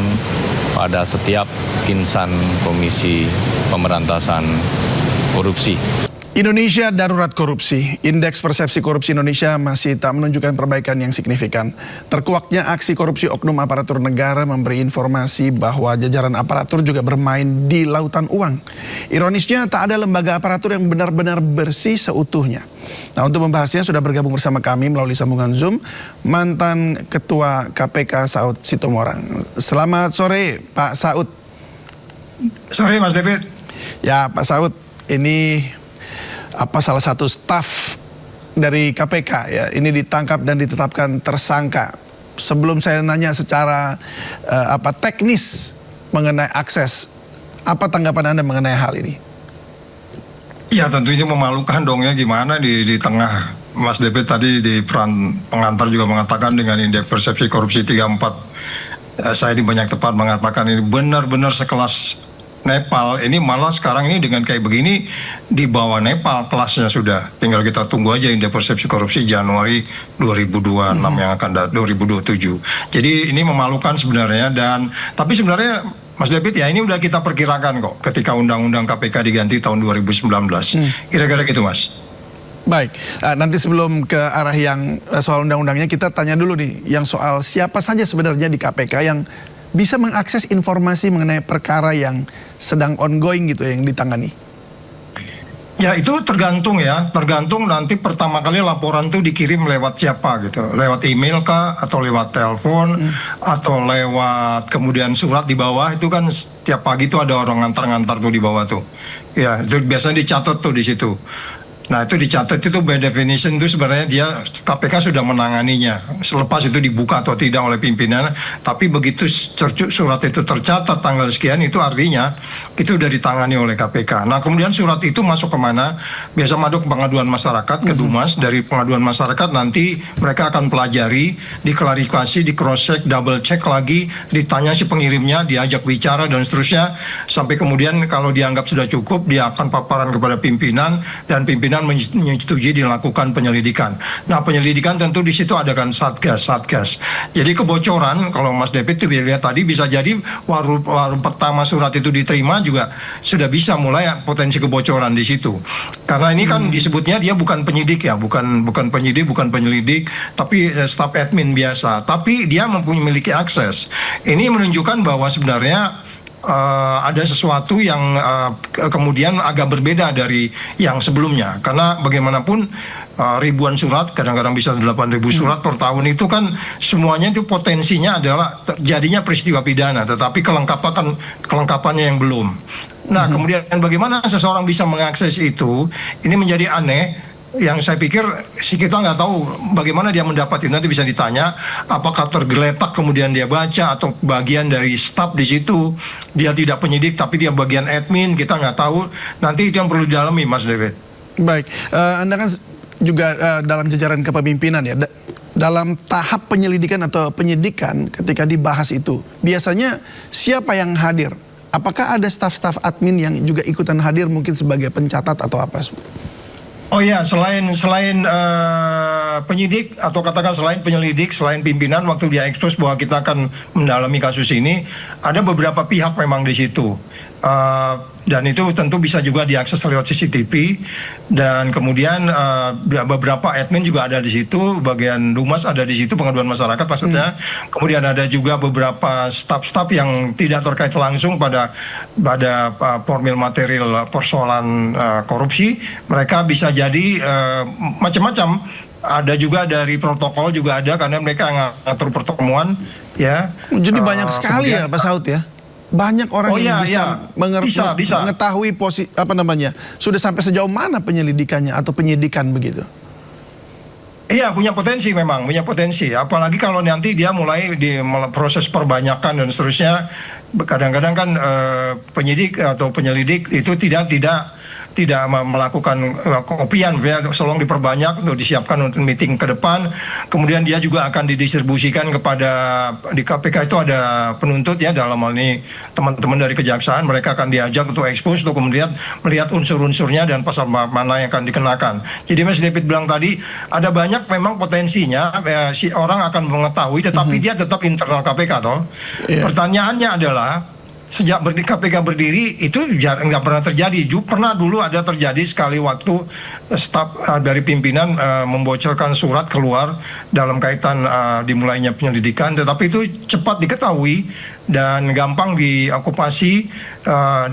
pada setiap insan Komisi Pemberantasan Korupsi. Indonesia darurat korupsi. Indeks persepsi korupsi Indonesia masih tak menunjukkan perbaikan yang signifikan. Terkuaknya aksi korupsi oknum aparatur negara memberi informasi bahwa jajaran aparatur juga bermain di lautan uang. Ironisnya tak ada lembaga aparatur yang benar-benar bersih seutuhnya. Nah, untuk membahasnya sudah bergabung bersama kami melalui sambungan Zoom mantan Ketua KPK Saud Sitomorang. Selamat sore Pak Saud. Sore Mas David. Ya Pak Saud, ini salah satu staf dari KPK ya ini ditangkap dan ditetapkan tersangka. Sebelum saya nanya secara teknis mengenai akses, apa tanggapan Anda mengenai hal ini? Ya tentunya memalukan dong ya, gimana di tengah Mas David tadi di peran pengantar juga mengatakan dengan indeks persepsi korupsi 34, saya di banyak tempat mengatakan ini benar-benar sekelas Nepal. Ini malah sekarang ini dengan kayak begini di bawah Nepal kelasnya sudah. Tinggal kita tunggu aja indeks persepsi korupsi Januari 2026 yang akan 2027. Jadi ini memalukan sebenarnya, dan tapi sebenarnya Mas David ya ini udah kita perkirakan kok ketika undang-undang KPK diganti tahun 2019. Kira-kira gitu Mas. Baik, nanti sebelum ke arah yang soal undang-undangnya, kita tanya dulu nih yang soal siapa saja sebenarnya di KPK yang bisa mengakses informasi mengenai perkara yang sedang ongoing gitu yang ditangani. Ya itu tergantung nanti pertama kali laporan itu dikirim lewat siapa gitu, lewat email kah, atau lewat telepon, atau lewat kemudian surat di bawah itu kan setiap pagi tuh ada orang ngantar-ngantar tuh di bawah tuh. Ya itu biasanya dicatat tuh di situ. Nah itu dicatat itu by definition itu sebenarnya dia KPK sudah menanganinya. Selepas itu dibuka atau tidak oleh pimpinan, tapi begitu surat itu tercatat tanggal sekian itu artinya itu sudah ditangani oleh KPK. Nah kemudian surat itu masuk kemana? Biasa masuk pengaduan masyarakat ke Dumas. Dari pengaduan masyarakat nanti mereka akan pelajari, diklarifikasi, di cross check, double check lagi, ditanya si pengirimnya, diajak bicara dan seterusnya, sampai kemudian kalau dianggap sudah cukup dia akan paparan kepada pimpinan dan pimpinan menyetujui dilakukan penyelidikan. Nah penyelidikan tentu di situ ada kan satgas. Jadi kebocoran kalau Mas David itu lihat tadi bisa jadi waru pertama surat itu diterima juga sudah bisa mulai potensi kebocoran di situ. Karena ini kan disebutnya dia bukan penyidik ya, bukan penyidik, bukan penyelidik, tapi staf admin biasa. Tapi dia memiliki akses. Ini menunjukkan bahwa sebenarnya ada sesuatu yang kemudian agak berbeda dari yang sebelumnya, karena bagaimanapun ribuan surat, kadang-kadang bisa 8.000 surat per tahun itu kan semuanya itu potensinya adalah terjadinya peristiwa pidana, tetapi kelengkapannya yang belum. Nah kemudian bagaimana seseorang bisa mengakses itu, ini menjadi aneh. Yang saya pikir si kita nggak tahu bagaimana dia mendapat itu, nanti bisa ditanya apakah tergeletak kemudian dia baca atau bagian dari staf di situ dia tidak penyidik tapi dia bagian admin, kita nggak tahu, nanti itu yang perlu didalami Mas David. Baik, Anda kan juga dalam jajaran kepemimpinan ya, dalam tahap penyelidikan atau penyidikan ketika dibahas itu biasanya siapa yang hadir? Apakah ada staf-staf admin yang juga ikutan hadir mungkin sebagai pencatat atau apa? Oh ya, selain penyidik atau katakan selain penyelidik, selain pimpinan, waktu dia ekspos bahwa kita akan mendalami kasus ini, ada beberapa pihak memang di situ. Dan itu tentu bisa juga diakses lewat CCTV, dan kemudian beberapa admin juga ada di situ, bagian Dumas ada di situ, pengaduan masyarakat maksudnya. Kemudian ada juga beberapa staf-staf yang tidak terkait langsung pada formil material persoalan korupsi. Mereka bisa jadi macam-macam. Ada juga dari protokol juga ada, karena mereka ngatur pertemuan ya. Jadi banyak sekali ya Pak Saud ya. Banyak orang yang bisa mengetahui sudah sampai sejauh mana penyelidikannya atau penyidikan begitu. Iya, punya potensi memang, punya potensi. Apalagi kalau nanti dia mulai di proses perbanyakan dan seterusnya. Kadang-kadang kan penyidik atau penyelidik itu tidak tidak melakukan kopian, ya, tolong diperbanyak untuk disiapkan untuk meeting ke depan. Kemudian dia juga akan didistribusikan kepada, di KPK itu ada penuntut ya, dalam hal ini teman-teman dari kejaksaan, mereka akan diajak untuk expose untuk kemudian melihat unsur-unsurnya dan pasal mana yang akan dikenakan. Jadi Mas David bilang tadi ada banyak memang potensinya si orang akan mengetahui, tetapi dia tetap internal KPK toh. Pertanyaannya adalah sejak KPK berdiri itu nggak pernah terjadi. Pernah dulu ada terjadi sekali waktu staf dari pimpinan membocorkan surat keluar dalam kaitan dimulainya penyelidikan, tetapi itu cepat diketahui dan gampang diokupasi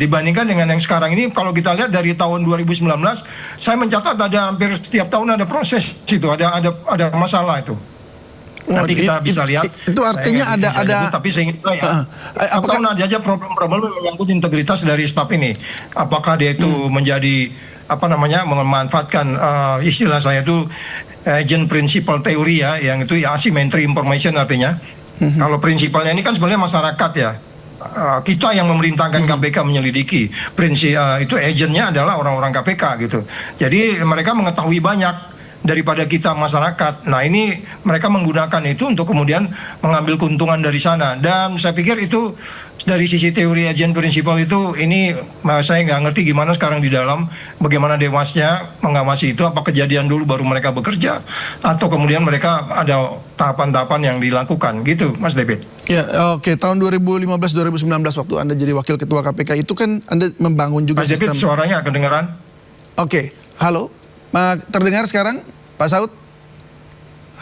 dibandingkan dengan yang sekarang ini. Kalau kita lihat dari tahun 2019, saya mencatat ada hampir setiap tahun ada proses itu, ada masalah itu. Nanti kita bisa lihat. Itu artinya ada tapi saya ingin tanya, apakah ada aja problem-problem yang menyangkut integritas dari staf ini? Apakah dia itu menjadi memanfaatkan istilah saya itu agent principal teori ya, yang itu ya asymmetry information artinya. Kalau prinsipalnya ini kan sebenarnya masyarakat ya. Kita yang memerintahkan KPK menyelidiki. Prinsip itu agentnya adalah orang-orang KPK gitu. Jadi mereka mengetahui banyak daripada kita masyarakat. Nah ini mereka menggunakan itu untuk kemudian mengambil keuntungan dari sana. Dan saya pikir itu dari sisi teori agent prinsipal itu, ini saya nggak ngerti gimana sekarang di dalam, bagaimana Dewasnya mengawasi itu, apa kejadian dulu baru mereka bekerja, atau kemudian mereka ada tahapan-tahapan yang dilakukan gitu, Mas David. Ya, oke. Tahun 2015-2019 waktu Anda jadi Wakil Ketua KPK itu kan Anda membangun juga Mas David, suaranya kedengeran? Oke, halo. Terdengar sekarang, Pak Saud?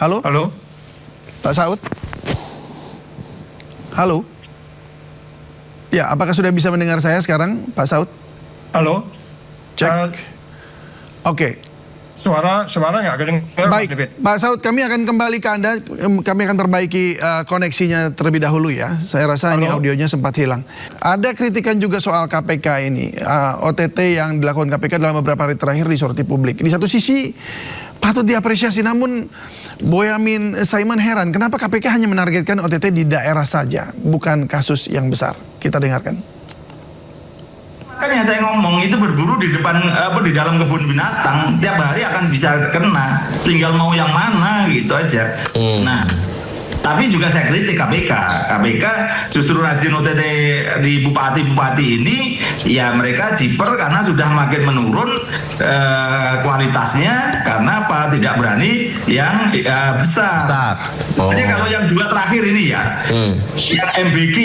Halo? Halo? Pak Saud? Halo? Ya, apakah sudah bisa mendengar saya sekarang, Pak Saud? Halo? Cek. Oke. Suara nggak kedengar. Baik, Pak Saud, kami akan kembali ke Anda. Kami akan perbaiki koneksinya terlebih dahulu ya. Saya rasa ini audionya sempat hilang. Ada kritikan juga soal KPK ini. OTT yang dilakukan KPK dalam beberapa hari terakhir di sorti publik. Di satu sisi patut diapresiasi, namun Boyamin Saiman heran kenapa KPK hanya menargetkan OTT di daerah saja, bukan kasus yang besar. Kita dengarkan. Makanya saya ngomong itu berburu di depan di dalam kebun binatang tiap hari akan bisa kena, tinggal mau yang mana gitu aja. Nah, tapi juga saya kritik KPK justru rajin OTT di bupati-bupati ini, ya mereka jiper karena sudah makin menurun kualitasnya, karena apa? Tidak berani yang besar. Makanya kalau yang dua terakhir ini ya, yang MBG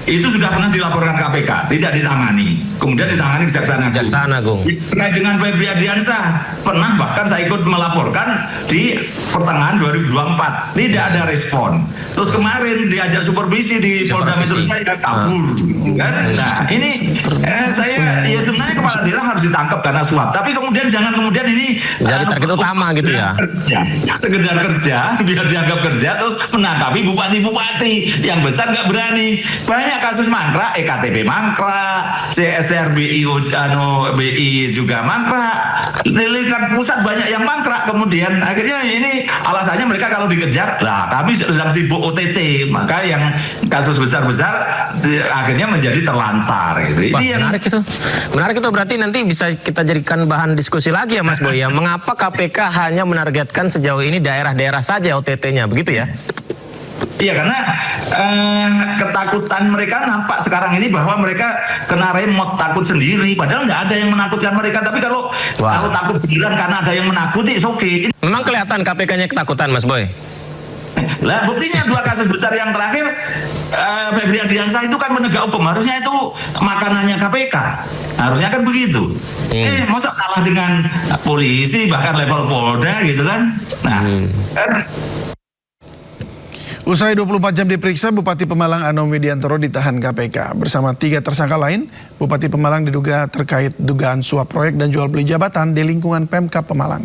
itu sudah pernah dilaporkan KPK, tidak ditangani, kemudian ditangani Kejaksaan Agung. Terkait dengan Febri Ardiansah, pernah bahkan saya ikut melaporkan di pertengahan 2024, tidak ada respon. Terus kemarin diajak supervisi di Polda Metro Jaya kabur, kan? Nah ini saya ya sebenarnya kepala daerah harus ditangkap karena suap, tapi kemudian jangan kemudian ini jadi target utama gitu ya. Sekedar kerja, biar dianggap kerja terus menangkapi bupati-bupati yang besar nggak berani. Banyak kasus mangkrak, EKTP mangkrak, CSTRBI BI juga mangkrak, lingkungan pusat banyak yang mangkrak. Kemudian akhirnya ini alasannya mereka kalau dikejar, lah kami sedang sibuk OTT, maka yang kasus besar-besar akhirnya menjadi terlantar gitu. Wah, ini yang menarik itu berarti nanti bisa kita jadikan bahan diskusi lagi ya Mas Boy ya. Mengapa KPK hanya menargetkan sejauh ini daerah-daerah saja OTT-nya, begitu ya? Iya, karena ketakutan mereka nampak sekarang ini bahwa mereka kena remote, takut sendiri, padahal nggak ada yang menakutkan mereka. Tapi kalau takut beneran karena ada yang menakuti, oke. Memang kelihatan KPK-nya ketakutan, Mas Boy. Lah buktinya dua kasus besar yang terakhir, Febri Ardiansah itu kan menegak hukum, harusnya itu makanannya KPK, harusnya kan begitu. Masa kalah dengan polisi bahkan level Polda gitu kan? Nah, kan. Usai 24 jam diperiksa, Bupati Pemalang Anom Widiantoro ditahan KPK. Bersama 3 tersangka lain, Bupati Pemalang diduga terkait dugaan suap proyek dan jual beli jabatan di lingkungan Pemkab Pemalang.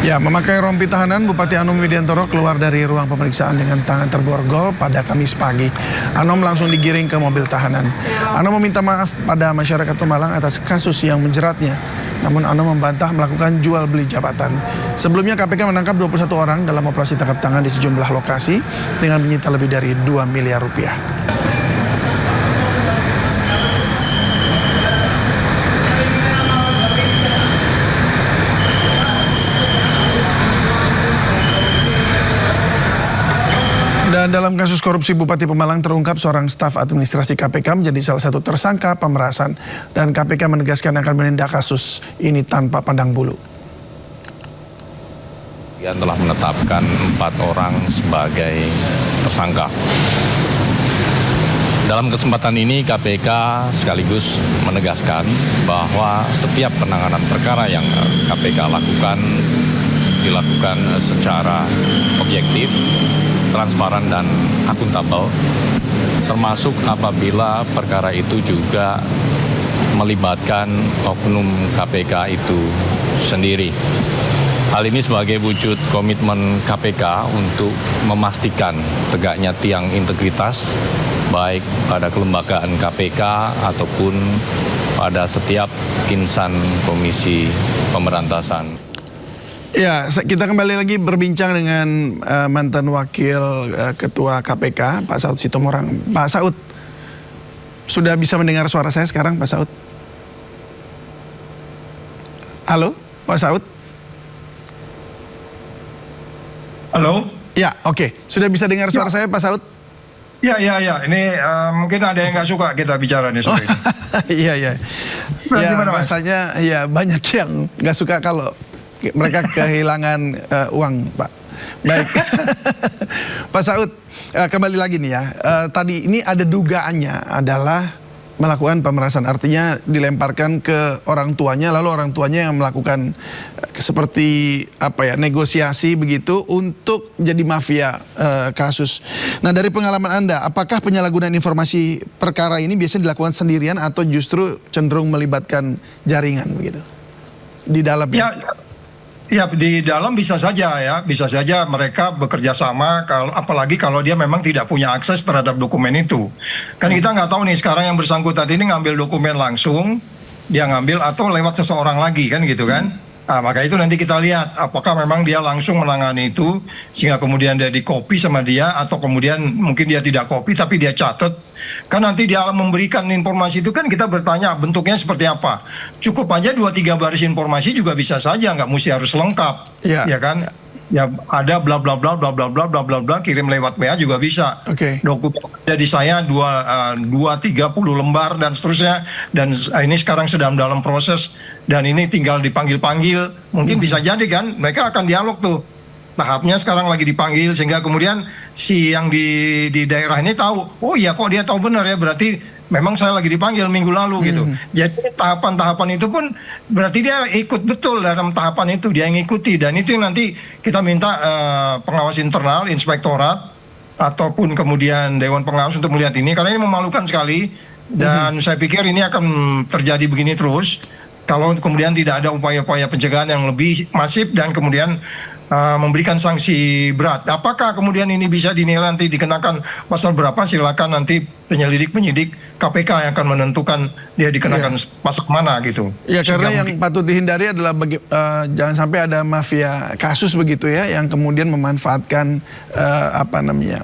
Ya, memakai rompi tahanan, Bupati Anom Widiantoro keluar dari ruang pemeriksaan dengan tangan terborgol pada Kamis pagi. Anom langsung digiring ke mobil tahanan. Anom meminta maaf pada masyarakat Pemalang atas kasus yang menjeratnya. Namun Anom membantah melakukan jual beli jabatan. Sebelumnya KPK menangkap 21 orang dalam operasi tangkap tangan di sejumlah lokasi dengan menyita lebih dari 2 miliar rupiah. Dan dalam kasus korupsi Bupati Pemalang terungkap seorang staf administrasi KPK menjadi salah satu tersangka pemerasan. Dan KPK menegaskan akan menindak kasus ini tanpa pandang bulu. Dia telah menetapkan 4 orang sebagai tersangka. Dalam kesempatan ini KPK sekaligus menegaskan bahwa setiap penanganan perkara yang KPK lakukan dilakukan secara objektif, transparan dan akuntabel, termasuk apabila perkara itu juga melibatkan oknum KPK itu sendiri. Hal ini sebagai wujud komitmen KPK untuk memastikan tegaknya tiang integritas baik pada kelembagaan KPK ataupun pada setiap insan Komisi Pemberantasan. Ya, kita kembali lagi berbincang dengan mantan Wakil Ketua KPK, Pak Saud Sitomorang. Pak Saud, sudah bisa mendengar suara saya sekarang, Pak Saud? Halo, Pak Saud? Halo? Ya, oke. Sudah bisa dengar suara saya, Pak Saud? Ya. Ini mungkin ada yang nggak suka kita bicara nih sore ini. Iya. Ya, rasanya ya banyak yang nggak suka kalau mereka kehilangan uang, Pak. Baik. Pak Saud, kembali lagi nih ya. Tadi ini ada dugaannya adalah melakukan pemerasan. Artinya dilemparkan ke orang tuanya, lalu orang tuanya yang melakukan seperti negosiasi begitu untuk jadi mafia kasus. Nah, dari pengalaman Anda, apakah penyalahgunaan informasi perkara ini biasanya dilakukan sendirian atau justru cenderung melibatkan jaringan begitu di dalamnya? Ya, di dalam bisa saja mereka bekerja sama, apalagi kalau dia memang tidak punya akses terhadap dokumen itu. Kan kita nggak tahu nih sekarang yang bersangkutan ini ngambil dokumen langsung, dia ngambil atau lewat seseorang lagi kan gitu kan. Nah, maka itu nanti kita lihat apakah memang dia langsung menangani itu sehingga kemudian dia di-copy sama dia atau kemudian mungkin dia tidak copy tapi dia catat. Kan nanti dia memberikan informasi itu kan kita bertanya bentuknya seperti apa. Cukup aja 2-3 baris informasi juga bisa saja, nggak mesti harus lengkap. Ya kan? Ya ada bla bla bla bla bla bla bla bla bla kirim lewat WA juga bisa. Dokumen jadi saya 2-30 lembar dan seterusnya, dan ini sekarang sedang dalam proses dan ini tinggal dipanggil-panggil. Mungkin bisa jadi kan mereka akan dialog tuh. Tahapnya sekarang lagi dipanggil sehingga kemudian si yang di daerah ini tahu, oh iya kok dia tahu benar ya, berarti memang saya lagi dipanggil minggu lalu gitu. Jadi tahapan-tahapan itu pun berarti dia ikut betul dalam tahapan itu, dia yang ikuti, dan itu yang nanti kita minta pengawas internal, inspektorat ataupun kemudian Dewan Pengawas untuk melihat ini, karena ini memalukan sekali dan saya pikir ini akan terjadi begini terus kalau kemudian tidak ada upaya-upaya pencegahan yang lebih masif dan kemudian memberikan sanksi berat. Apakah kemudian ini bisa dinilai nanti dikenakan pasal berapa? Silakan nanti penyidik KPK yang akan menentukan dia dikenakan pasal mana gitu. Ya, karena yang patut dihindari adalah jangan sampai ada mafia kasus begitu ya, yang kemudian memanfaatkan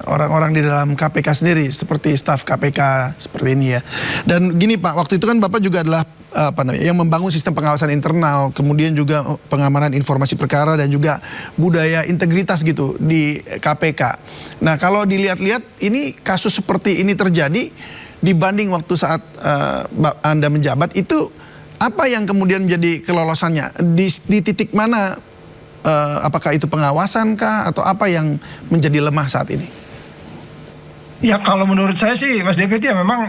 orang-orang di dalam KPK sendiri seperti staf KPK seperti ini ya. Dan gini Pak, waktu itu kan Bapak juga adalah yang membangun sistem pengawasan internal, kemudian juga pengamanan informasi perkara dan juga budaya integritas gitu di KPK. Nah, kalau dilihat-lihat ini kasus seperti ini terjadi dibanding waktu saat Anda menjabat, itu apa yang kemudian menjadi kelolosannya? Di titik mana? Apakah itu pengawasan kah atau apa yang menjadi lemah saat ini? Ya, kalau menurut saya sih Mas Deputi ya memang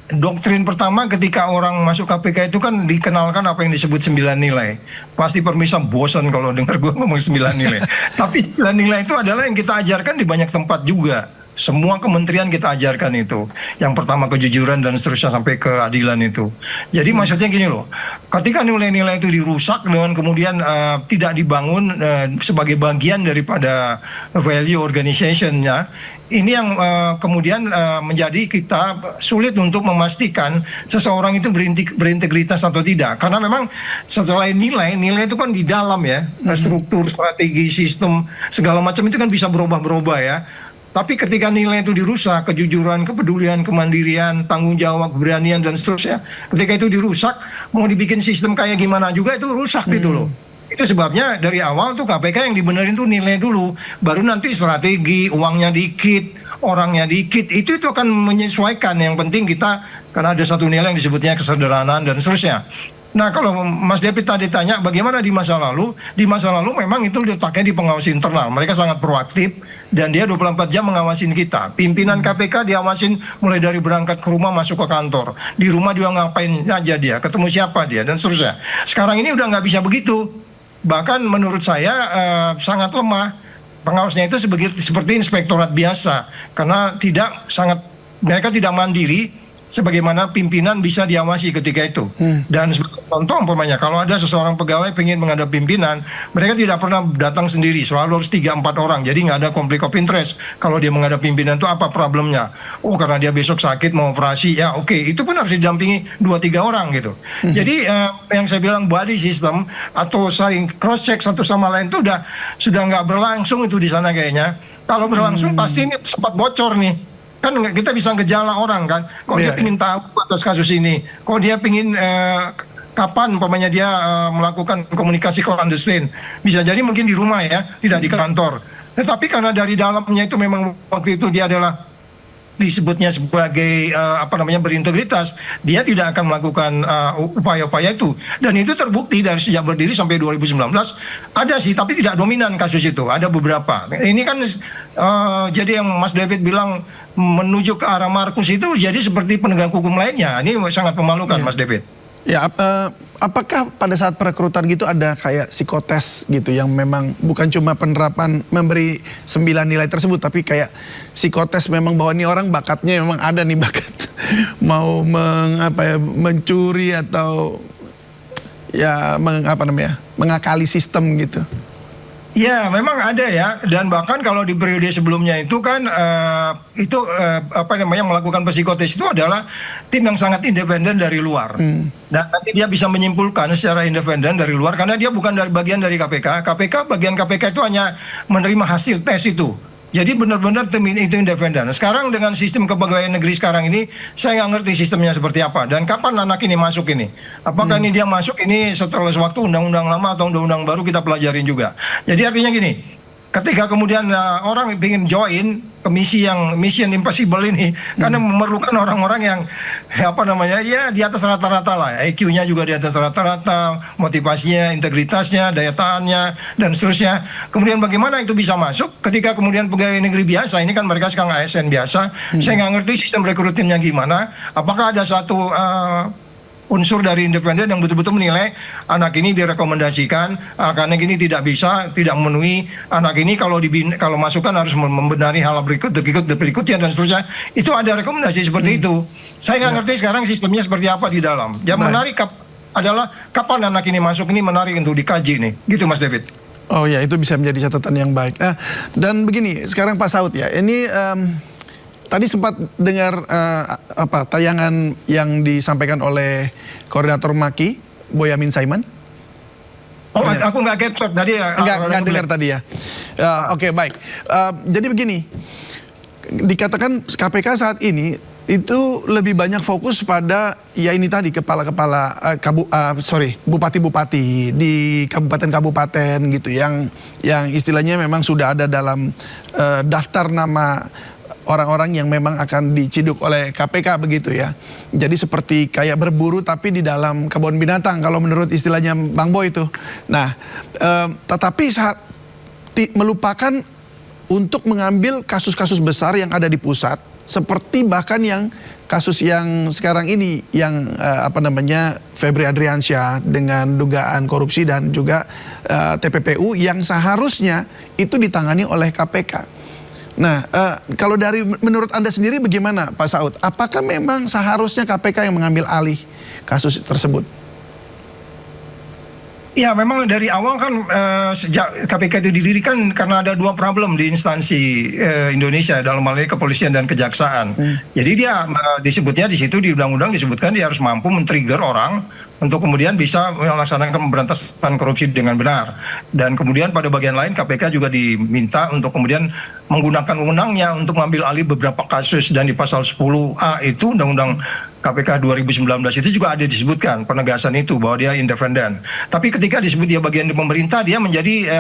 doktrin pertama ketika orang masuk KPK itu kan dikenalkan apa yang disebut 9 nilai. Pasti permisa bosan kalau dengar gue ngomong 9 nilai. Tapi 9 nilai itu adalah yang kita ajarkan di banyak tempat juga. Semua kementerian kita ajarkan itu. Yang pertama kejujuran dan seterusnya sampai keadilan itu. Jadi maksudnya gini loh, ketika nilai-nilai itu dirusak dengan kemudian tidak dibangun sebagai bagian daripada value organization-nya, ini yang kemudian menjadi kita sulit untuk memastikan seseorang itu berintegritas atau tidak. Karena memang setelah nilai itu kan di dalam ya, struktur, strategi, sistem, segala macam itu kan bisa berubah-berubah ya. Tapi ketika nilai itu dirusak, kejujuran, kepedulian, kemandirian, tanggung jawab, keberanian dan seterusnya, ketika itu dirusak, mau dibikin sistem kayak gimana juga itu rusak gitu loh. Itu sebabnya dari awal tuh KPK yang dibenerin tuh nilai dulu, baru nanti strategi, uangnya dikit, orangnya dikit, itu akan menyesuaikan. Yang penting kita, karena ada satu nilai yang disebutnya kesederhanaan dan seterusnya. Nah, kalau Mas David tadi tanya bagaimana di masa lalu memang itu dipakai di pengawas internal. Mereka sangat proaktif dan dia 24 jam mengawasin kita. Pimpinan KPK diawasin mulai dari berangkat ke rumah masuk ke kantor. Di rumah dia ngapain aja dia, ketemu siapa dia dan seterusnya. Sekarang ini udah nggak bisa begitu. Bahkan menurut saya sangat lemah. Pengawasnya itu seperti inspektorat biasa karena mereka tidak mandiri sebagaimana pimpinan bisa diawasi ketika itu. Dan contoh umpamanya kalau ada seseorang pegawai pengen menghadap pimpinan, mereka tidak pernah datang sendiri, selalu harus 3-4 orang, jadi nggak ada konflik of interest. Kalau dia menghadap pimpinan itu apa problemnya? Oh, karena dia besok sakit mau operasi, ya oke, itu pun harus didampingi 2-3 orang gitu. Jadi yang saya bilang body system atau saling cross check satu sama lain itu sudah nggak berlangsung itu di sana kayaknya. Kalau berlangsung pasti ini sempat bocor nih. Kan kita bisa gejala orang kan, kok dia ingin tahu atas kasus ini, kok dia ingin kapan umpamanya dia melakukan komunikasi clandestine, bisa jadi mungkin di rumah ya, tidak di kantor. Tetapi karena dari dalamnya itu memang waktu itu dia adalah disebutnya sebagai berintegritas, dia tidak akan melakukan upaya-upaya itu. Dan itu terbukti dari sejak berdiri sampai 2019 ada sih, tapi tidak dominan kasus itu, ada beberapa. Ini kan jadi yang Mas David bilang menuju ke arah Markus itu jadi seperti penegak hukum lainnya. Ini sangat memalukan, Mas David. Ya, apakah pada saat perekrutan gitu ada kayak psikotes gitu yang memang bukan cuma penerapan memberi 9 nilai tersebut, tapi kayak psikotes memang bahwa ini orang bakatnya memang ada nih bakat mau mencuri atau ya mengakali sistem gitu. Ya, memang ada ya, dan bahkan kalau di periode sebelumnya itu kan melakukan psikotes itu adalah tim yang sangat independen dari luar. Dan nanti dia bisa menyimpulkan secara independen dari luar karena dia bukan bagian dari KPK. Bagian KPK itu hanya menerima hasil tes itu. Jadi benar-benar tim itu independen. Sekarang dengan sistem kepegawaian negeri sekarang ini, saya nggak ngerti sistemnya seperti apa dan kapan anak ini masuk ini. Apakah ini dia masuk ini setelah waktu undang-undang lama atau undang-undang baru kita pelajarin juga. Jadi artinya gini, ketika kemudian orang ingin join ke mission impossible ini, karena memerlukan orang-orang yang ya di atas rata-rata lah, IQ-nya juga di atas rata-rata, motivasinya, integritasnya, daya tahannya dan seterusnya. Kemudian bagaimana itu bisa masuk ketika kemudian pegawai negeri biasa, ini kan mereka sekarang ASN biasa, saya nggak ngerti sistem rekrutimnya gimana, apakah ada satu unsur dari independen yang betul-betul menilai anak ini direkomendasikan, karena ini tidak memenuhi, anak ini kalau masukkan harus membenahi hal berikutnya dan seterusnya. Itu ada rekomendasi seperti itu. Saya nggak ngerti sekarang sistemnya seperti apa di dalam. Yang menarik adalah kapan anak ini masuk, ini menarik untuk dikaji nih. Gitu Mas David. Oh ya, itu bisa menjadi catatan yang baik. Dan begini, sekarang Pak Saud ya, ini tadi sempat dengar tayangan yang disampaikan oleh Koordinator Maki, Boyamin Saiman. Oh, aku nggak capture tadi ya. Nggak dengar tadi ya. Oke, baik. Jadi begini, dikatakan KPK saat ini itu lebih banyak fokus pada ya ini tadi bupati-bupati di kabupaten-kabupaten gitu yang istilahnya memang sudah ada dalam daftar nama orang-orang yang memang akan diciduk oleh KPK begitu ya. Jadi seperti kayak berburu tapi di dalam kebun binatang kalau menurut istilahnya Bang Boy itu. Nah, tetapi melupakan untuk mengambil kasus-kasus besar yang ada di pusat, seperti bahkan yang kasus yang sekarang ini yang Febri Adriansyah dengan dugaan korupsi dan juga TPPU yang seharusnya itu ditangani oleh KPK. Nah, kalau menurut Anda sendiri bagaimana Pak Saud? Apakah memang seharusnya KPK yang mengambil alih kasus tersebut? Ya, memang dari awal kan sejak KPK itu didirikan karena ada dua problem di instansi Indonesia dalam hal ini kepolisian dan kejaksaan. Jadi dia disebutnya di situ di undang-undang disebutkan dia harus mampu men-trigger orang untuk kemudian bisa melaksanakan pemberantasan korupsi dengan benar. Dan kemudian pada bagian lain KPK juga diminta untuk kemudian menggunakan wewenangnya untuk mengambil alih beberapa kasus, dan di pasal 10A itu Undang-Undang KPK 2019 itu juga ada disebutkan penegasan itu bahwa dia independen. Tapi ketika disebut dia bagian dari pemerintah, dia menjadi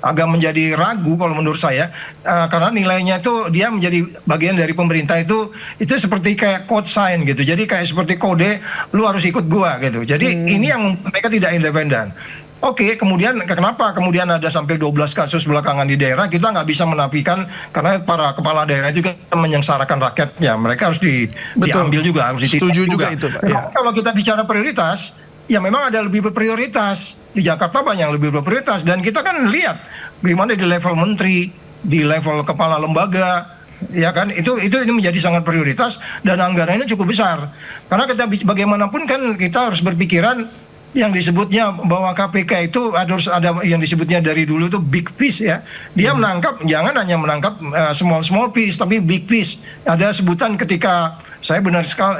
agak menjadi ragu kalau menurut saya, karena nilainya itu dia menjadi bagian dari pemerintah itu seperti kayak code sign gitu. Jadi kayak seperti kode, lu harus ikut gua gitu. Jadi ini yang mereka tidak independen. Oke, kemudian kenapa kemudian ada sampai 12 kasus belakangan di daerah, kita nggak bisa menafikan karena para kepala daerah juga menyengsarakan rakyatnya. Mereka harus diambil juga, harus ditindak Setuju juga. itu, Pak. Ya. Kalau kita bicara prioritas, ya memang ada lebih berprioritas. Di Jakarta banyak yang lebih berprioritas. Dan kita kan lihat bagaimana di level menteri, di level kepala lembaga, ya kan, itu menjadi sangat prioritas dan anggarannya cukup besar. Karena kita bagaimanapun kan kita harus berpikiran yang disebutnya bahwa KPK itu harus ada yang disebutnya dari dulu itu big fish ya. Dia menangkap, jangan hanya menangkap small fish, tapi big fish. Ada sebutan ketika saya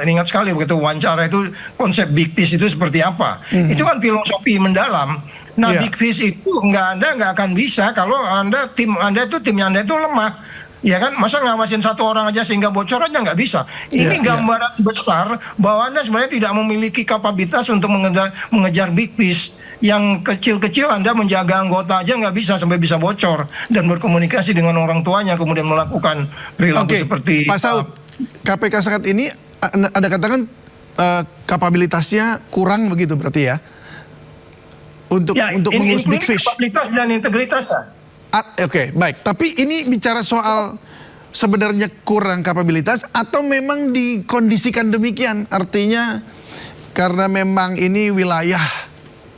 ingat sekali begitu wawancara itu, konsep big fish itu seperti apa. Itu kan filosofi mendalam. Nah, big fish itu Anda nggak akan bisa kalau timnya Anda itu lemah. Ya kan, masa ngawasin satu orang aja sehingga bocor aja nggak bisa. Ini gambaran besar bahwa Anda sebenarnya tidak memiliki kapabilitas untuk mengejar big fish. Yang kecil-kecil Anda menjaga anggota aja nggak bisa sampai bisa bocor dan berkomunikasi dengan orang tuanya kemudian melakukan perilaku seperti Pak Saud, KPK saat ini Anda katakan kapabilitasnya kurang begitu berarti ya? Untuk mengurus big fish. Kapabilitas dan integritasnya. Oke, baik. Tapi ini bicara soal sebenarnya kurang kapabilitas atau memang dikondisikan demikian? Artinya karena memang ini wilayah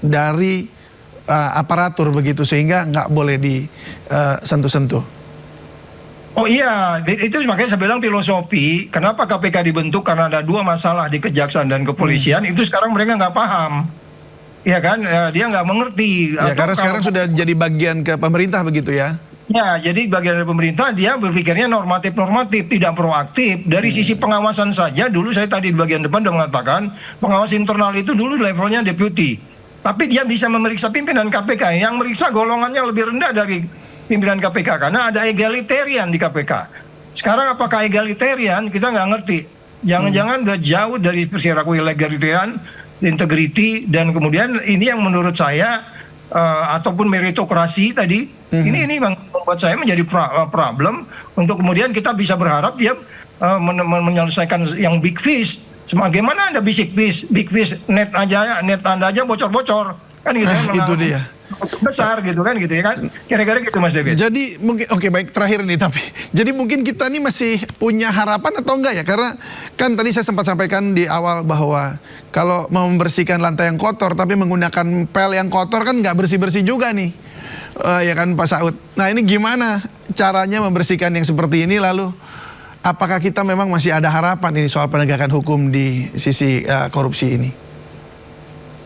dari aparatur begitu sehingga nggak boleh disentuh-sentuh. Oh iya, itu makanya saya bilang filosofi. Kenapa KPK dibentuk? Karena ada dua masalah di kejaksaan dan kepolisian. Itu sekarang mereka nggak paham. Ya kan, dia nggak mengerti. Ya, karena sekarang sudah jadi bagian ke pemerintah begitu ya? Ya, jadi bagian dari pemerintah dia berpikirnya normatif, tidak proaktif. Dari sisi pengawasan saja, dulu saya tadi di bagian depan sudah mengatakan, pengawas internal itu dulu levelnya deputi. Tapi dia bisa memeriksa pimpinan KPK, yang meriksa golongannya lebih rendah dari pimpinan KPK, karena ada egalitarian di KPK. Sekarang apakah egalitarian, kita nggak ngerti. Jangan-jangan udah jauh dari perilaku egalitarian, integriti, dan kemudian ini yang menurut saya ataupun meritokrasi tadi ini membuat saya menjadi problem untuk kemudian kita bisa berharap dia menyelesaikan yang big fish. Sebagaimana ada big fish net Anda aja bocor-bocor kan gitu kan, itu dia besar gitu kan kira-kira gitu Mas David. Jadi mungkin baik, terakhir nih, tapi jadi mungkin kita nih masih punya harapan atau enggak ya, karena kan tadi saya sempat sampaikan di awal bahwa kalau mau membersihkan lantai yang kotor tapi menggunakan pel yang kotor kan nggak bersih-bersih juga nih, ya kan Pak Saud. Nah, ini gimana caranya membersihkan yang seperti ini, lalu apakah kita memang masih ada harapan ini soal penegakan hukum di sisi korupsi ini?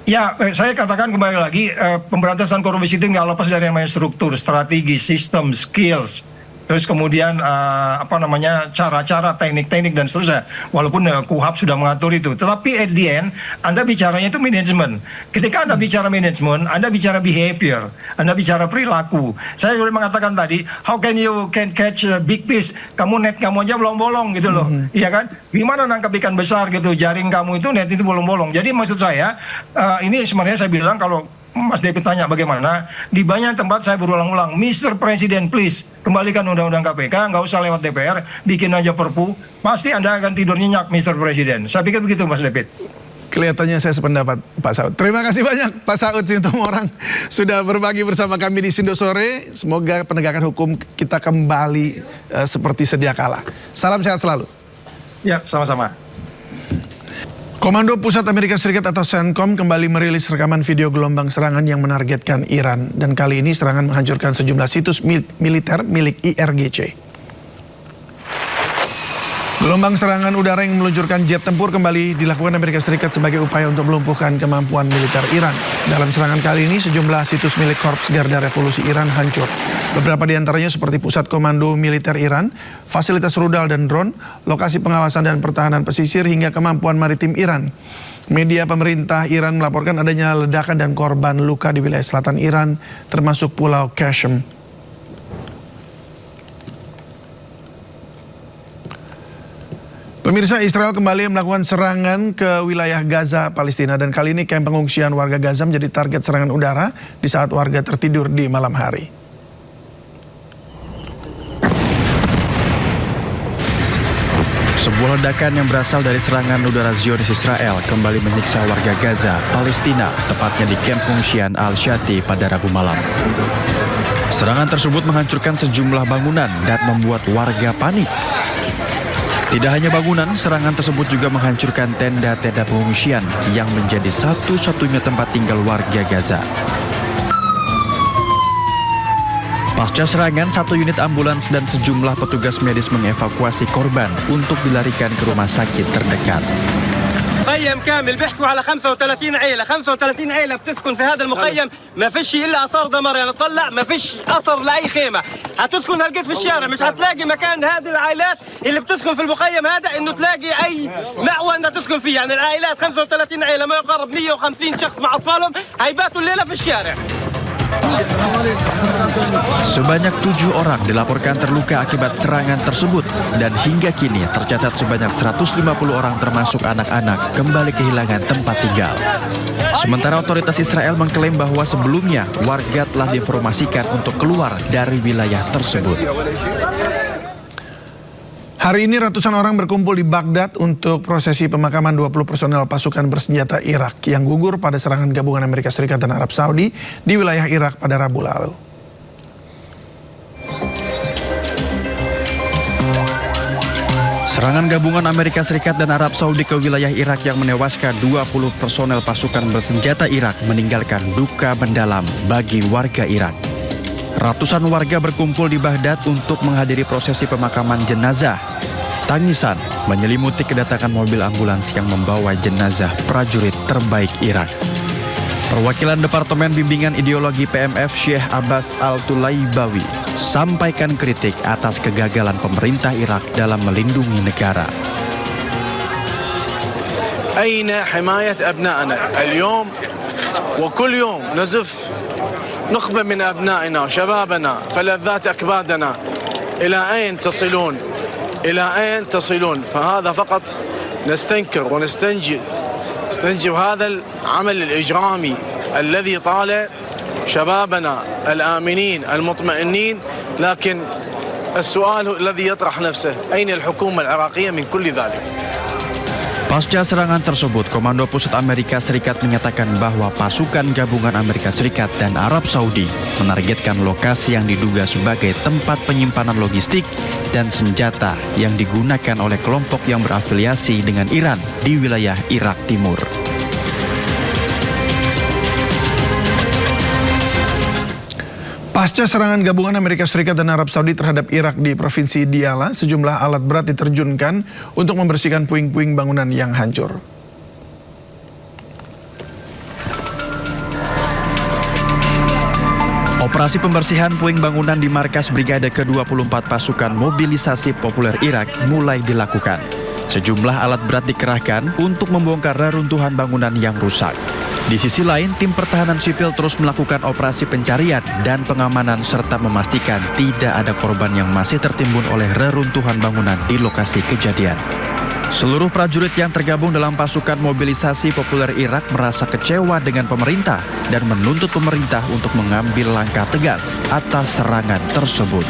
Ya, saya katakan kembali lagi, pemberantasan korupsi itu nggak lepas dari namanya struktur, strategi, sistem, skills, terus kemudian cara-cara, teknik-teknik dan seterusnya. Walaupun KUHAP sudah mengatur itu, tetapi at the end Anda bicaranya itu manajemen. Ketika Anda bicara manajemen, Anda bicara behavior, Anda bicara perilaku. Saya sudah mengatakan tadi, how can you catch a big fish? Net kamu aja bolong-bolong gitu loh, iya kan? Gimana nangkap ikan besar gitu? Jaring kamu itu net itu bolong-bolong. Jadi maksud saya, ini sebenarnya saya bilang kalau Mas David tanya bagaimana, di banyak tempat saya berulang-ulang, Mr. President please, kembalikan undang-undang KPK, nggak usah lewat DPR, bikin aja perpu, pasti Anda akan tidur nyenyak Mr. President. Saya pikir begitu Mas David. Kelihatannya saya sependapat Pak Saud. Terima kasih banyak Pak Saud Situmorang sudah berbagi bersama kami di Sindo Sore. Semoga penegakan hukum kita kembali seperti sedia kala. Salam sehat selalu. Ya, sama-sama. Komando Pusat Amerika Serikat atau CENTCOM kembali merilis rekaman video gelombang serangan yang menargetkan Iran. Dan kali ini serangan menghancurkan sejumlah situs militer milik IRGC. Gelombang serangan udara yang meluncurkan jet tempur kembali dilakukan Amerika Serikat sebagai upaya untuk melumpuhkan kemampuan militer Iran. Dalam serangan kali ini sejumlah situs milik Korps Garda Revolusi Iran hancur. Beberapa di antaranya seperti Pusat Komando Militer Iran, fasilitas rudal dan drone, lokasi pengawasan dan pertahanan pesisir hingga kemampuan maritim Iran. Media pemerintah Iran melaporkan adanya ledakan dan korban luka di wilayah selatan Iran termasuk Pulau Qasem. Pemirsa, Israel kembali melakukan serangan ke wilayah Gaza, Palestina. Dan kali ini kamp pengungsian warga Gaza menjadi target serangan udara di saat warga tertidur di malam hari. Sebuah ledakan yang berasal dari serangan udara Zionis Israel kembali menyiksa warga Gaza, Palestina, tepatnya di kamp pengungsian Al-Shati pada Rabu malam. Serangan tersebut menghancurkan sejumlah bangunan dan membuat warga panik. Tidak hanya bangunan, serangan tersebut juga menghancurkan tenda-tenda pengungsian yang menjadi satu-satunya tempat tinggal warga Gaza. Pasca serangan, satu unit ambulans dan sejumlah petugas medis mengevakuasi korban untuk dilarikan ke rumah sakit terdekat. مخيم كامل بيحكوا على 35 عيلة بتسكن في هذا المخيم ما فيش إلا آثار دمار يعني طلع ما فيش أثر لأي خيمة هتسكن هلقيت في الشارع مش هتلاقي مكان هذه العائلات اللي بتسكن في المخيم هذا إنه تلاقي أي مأوى إنها تسكن فيه يعني العائلات 35 عيلة ما يقارب 150 شخص مع أطفالهم هيباتوا الليلة في الشارع. Sebanyak 7 orang dilaporkan terluka akibat serangan tersebut dan hingga kini tercatat sebanyak 150 orang termasuk anak-anak kembali kehilangan tempat tinggal. Sementara otoritas Israel mengklaim bahwa sebelumnya warga telah diinformasikan untuk keluar dari wilayah tersebut. Hari ini ratusan orang berkumpul di Baghdad untuk prosesi pemakaman 20 personel pasukan bersenjata Irak yang gugur pada serangan gabungan Amerika Serikat dan Arab Saudi di wilayah Irak pada Rabu lalu. Serangan gabungan Amerika Serikat dan Arab Saudi ke wilayah Irak yang menewaskan 20 personel pasukan bersenjata Irak meninggalkan duka mendalam bagi warga Irak. Ratusan warga berkumpul di Baghdad untuk menghadiri prosesi pemakaman jenazah. Tangisan menyelimuti kedatangan mobil ambulans yang membawa jenazah prajurit terbaik Irak. Perwakilan Departemen Bimbingan Ideologi PMF Syekh Abbas Al-Tulaibawi sampaikan kritik atas kegagalan pemerintah Irak dalam melindungi negara. أين حماية أبنائنا اليوم وكل يوم نزف نخبة من أبنائنا وشبابنا فلذات أكبادنا إلى أين تصلون إلى أين تصلون فهذا فقط نستنكر ونستنجد هذا العمل الإجرامي الذي طال شبابنا الآمنين المطمئنين لكن السؤال الذي يطرح نفسه أين الحكومة العراقية من كل ذلك. Pasca serangan tersebut, Komando Pusat Amerika Serikat menyatakan bahwa pasukan gabungan Amerika Serikat dan Arab Saudi menargetkan lokasi yang diduga sebagai tempat penyimpanan logistik dan senjata yang digunakan oleh kelompok yang berafiliasi dengan Iran di wilayah Irak Timur. Pasca serangan gabungan Amerika Serikat dan Arab Saudi terhadap Irak di Provinsi Diyala, sejumlah alat berat diterjunkan untuk membersihkan puing-puing bangunan yang hancur. Operasi pembersihan puing bangunan di markas Brigade ke-24 pasukan mobilisasi populer Irak mulai dilakukan. Sejumlah alat berat dikerahkan untuk membongkar reruntuhan bangunan yang rusak. Di sisi lain, tim pertahanan sipil terus melakukan operasi pencarian dan pengamanan serta memastikan tidak ada korban yang masih tertimbun oleh reruntuhan bangunan di lokasi kejadian. Seluruh prajurit yang tergabung dalam pasukan mobilisasi populer Irak merasa kecewa dengan pemerintah dan menuntut pemerintah untuk mengambil langkah tegas atas serangan tersebut.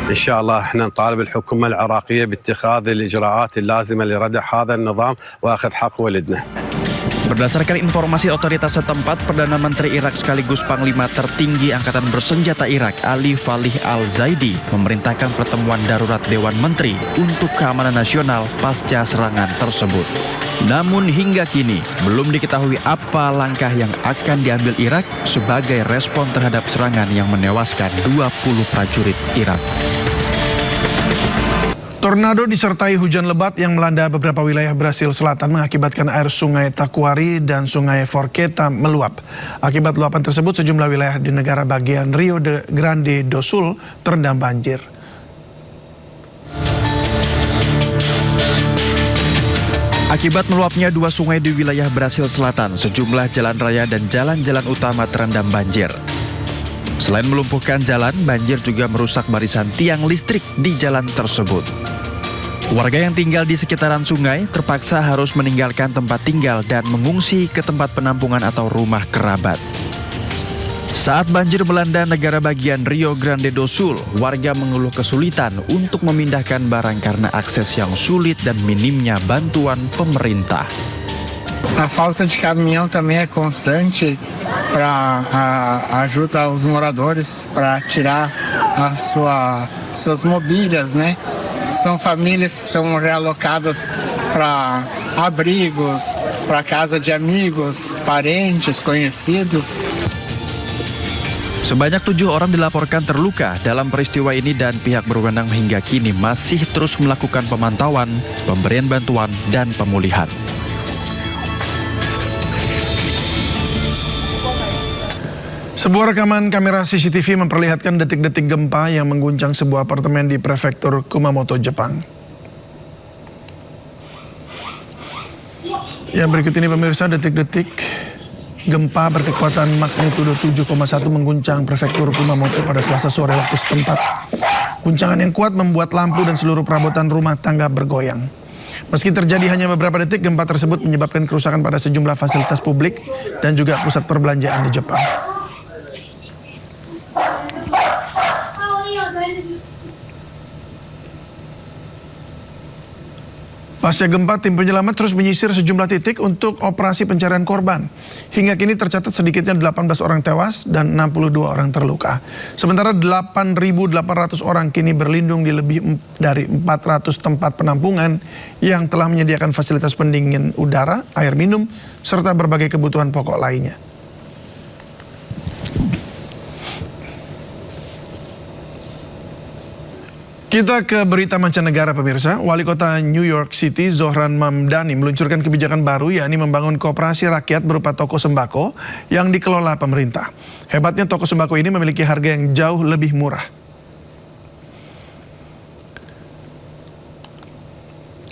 إن شاء الله احنا نطالب الحكومة العراقية باتخاذ الإجراءات اللازمة لردع هذا النظام وأخذ حق ولدنا. Berdasarkan informasi otoritas setempat, Perdana Menteri Irak sekaligus Panglima tertinggi Angkatan Bersenjata Irak, Ali Falih Al-Zaidi, memerintahkan pertemuan darurat Dewan Menteri untuk keamanan nasional pasca serangan tersebut. Namun hingga kini, belum diketahui apa langkah yang akan diambil Irak sebagai respon terhadap serangan yang menewaskan 20 prajurit Irak. Tornado disertai hujan lebat yang melanda beberapa wilayah Brasil Selatan mengakibatkan air sungai Taquari dan sungai Forqueta meluap. Akibat luapan tersebut, sejumlah wilayah di negara bagian Rio Grande do Sul terendam banjir. Akibat meluapnya 2 sungai di wilayah Brasil Selatan, sejumlah jalan raya dan jalan-jalan utama terendam banjir. Selain melumpuhkan jalan, banjir juga merusak barisan tiang listrik di jalan tersebut. Warga yang tinggal di sekitaran sungai terpaksa harus meninggalkan tempat tinggal dan mengungsi ke tempat penampungan atau rumah kerabat. Saat banjir melanda negara bagian Rio Grande do Sul, warga mengeluh kesulitan untuk memindahkan barang karena akses yang sulit dan minimnya bantuan pemerintah. A falta de caminhão também é constante para ajudar os moradores para tirar suas mobílias, né? São famílias que são realocadas para abrigos, para casa de amigos, parentes, conhecidos. Sebanyak 7 orang dilaporkan terluka dalam peristiwa ini dan pihak berwenang hingga kini masih terus melakukan pemantauan, pemberian bantuan, dan pemulihan. Sebuah rekaman kamera CCTV memperlihatkan detik-detik gempa yang mengguncang sebuah apartemen di prefektur Kumamoto, Jepang. Ya, berikut ini pemirsa detik-detik gempa berkekuatan magnitudo 7,1 mengguncang prefektur Kumamoto pada Selasa sore waktu setempat. Guncangan yang kuat membuat lampu dan seluruh perabotan rumah tangga bergoyang. Meski terjadi hanya beberapa detik, gempa tersebut menyebabkan kerusakan pada sejumlah fasilitas publik dan juga pusat perbelanjaan di Jepang. Pasca gempa, tim penyelamat terus menyisir sejumlah titik untuk operasi pencarian korban. Hingga kini tercatat sedikitnya 18 orang tewas dan 62 orang terluka. Sementara 8.800 orang kini berlindung di lebih dari 400 tempat penampungan yang telah menyediakan fasilitas pendingin udara, air minum, serta berbagai kebutuhan pokok lainnya. Kita ke berita mancanegara pemirsa. Wali kota New York City Zohran Mamdani meluncurkan kebijakan baru, yakni membangun koperasi rakyat berupa toko sembako yang dikelola pemerintah. Hebatnya toko sembako ini memiliki harga yang jauh lebih murah.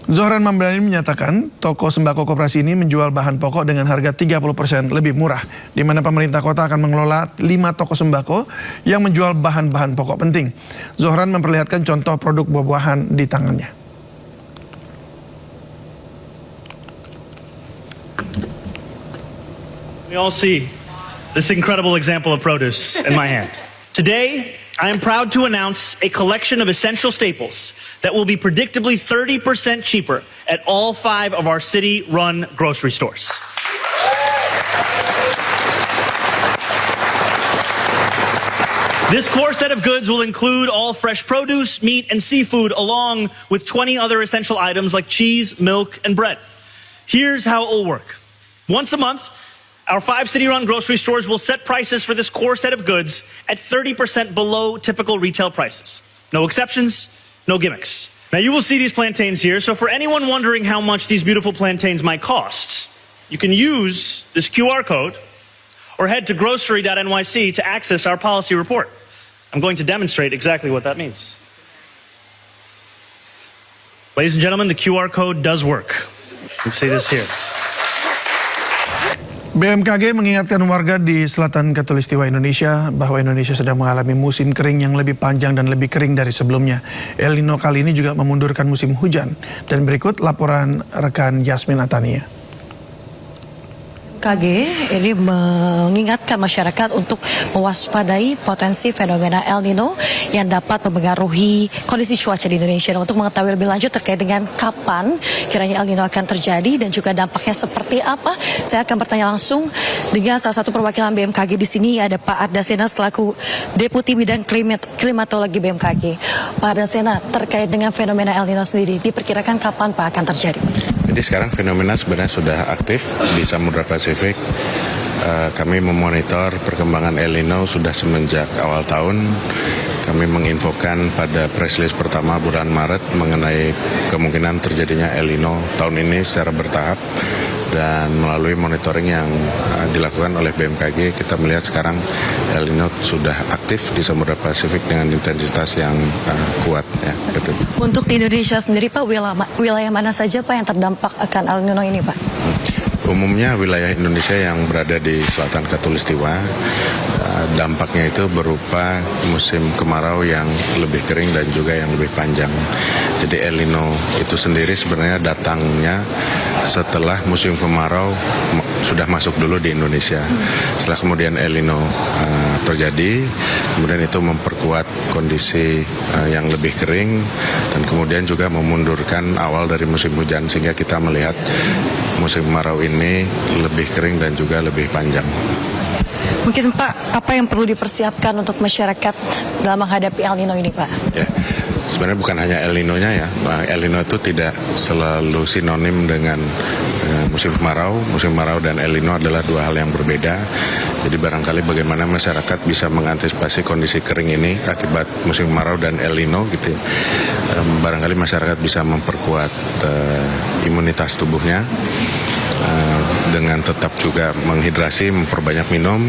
Zohran Mamdani menyatakan toko sembako koperasi ini menjual bahan pokok dengan harga 30% lebih murah, di mana pemerintah kota akan mengelola 5 toko sembako yang menjual bahan-bahan pokok penting. Zohran memperlihatkan contoh produk buah-buahan di tangannya. We all see this incredible example of produce in my hand. Today, I am proud to announce a collection of essential staples that will be predictably 30% cheaper at all 5 of our city-run grocery stores. This core set of goods will include all fresh produce, meat, and seafood, along with 20 other essential items like cheese, milk, and bread. Here's how it will work. Once a month, our 5 city-run grocery stores will set prices for this core set of goods at 30% below typical retail prices. No exceptions, no gimmicks. Now you will see these plantains here, so for anyone wondering how much these beautiful plantains might cost, you can use this QR code or head to grocery.nyc to access our policy report. I'm going to demonstrate exactly what that means. Ladies and gentlemen, the QR code does work. You can see this here. BMKG mengingatkan warga di selatan Khatulistiwa Indonesia bahwa Indonesia sedang mengalami musim kering yang lebih panjang dan lebih kering dari sebelumnya. El Nino kali ini juga memundurkan musim hujan. Dan berikut laporan rekan Yasmin Atania. BMKG ini mengingatkan masyarakat untuk mewaspadai potensi fenomena El Nino yang dapat mempengaruhi kondisi cuaca di Indonesia. Dan untuk mengetahui lebih lanjut terkait dengan kapan kiranya El Nino akan terjadi dan juga dampaknya seperti apa, saya akan bertanya langsung dengan salah satu perwakilan BMKG di sini, ada Pak Ardasena selaku Deputi Bidang Klimatologi BMKG. Pak Ardasena, terkait dengan fenomena El Nino sendiri, diperkirakan kapan Pak akan terjadi? Jadi sekarang fenomena sebenarnya sudah aktif di Samudra Pasifik. Kami memonitor perkembangan El Nino sudah semenjak awal tahun. Kami menginfokan pada press release pertama bulan Maret mengenai kemungkinan terjadinya El Nino tahun ini secara bertahap. Dan melalui monitoring yang dilakukan oleh BMKG, kita melihat sekarang El Nino sudah aktif di Samudra Pasifik dengan intensitas yang kuat. Ya, gitu. Untuk di Indonesia sendiri Pak, wilayah mana saja Pak yang terdampak akan El Nino ini Pak? Umumnya wilayah Indonesia yang berada di selatan Khatulistiwa, dampaknya itu berupa musim kemarau yang lebih kering dan juga yang lebih panjang. Jadi El Nino itu sendiri sebenarnya datangnya setelah musim kemarau sudah masuk dulu di Indonesia. Setelah kemudian El Nino terjadi, kemudian itu memperkuat kondisi yang lebih kering dan kemudian juga memundurkan awal dari musim hujan sehingga kita melihat musim kemarau ini lebih kering dan juga lebih panjang. Mungkin Pak, apa yang perlu dipersiapkan untuk masyarakat dalam menghadapi El Nino ini Pak? Ya, sebenarnya bukan hanya El Nino-nya ya. El Nino itu tidak selalu sinonim dengan musim kemarau. Musim kemarau dan El Nino adalah dua hal yang berbeda. Jadi barangkali bagaimana masyarakat bisa mengantisipasi kondisi kering ini akibat musim kemarau dan El Nino gitu ya. Barangkali masyarakat bisa memperkuat imunitas tubuhnya dengan tetap juga menghidrasi, memperbanyak minum.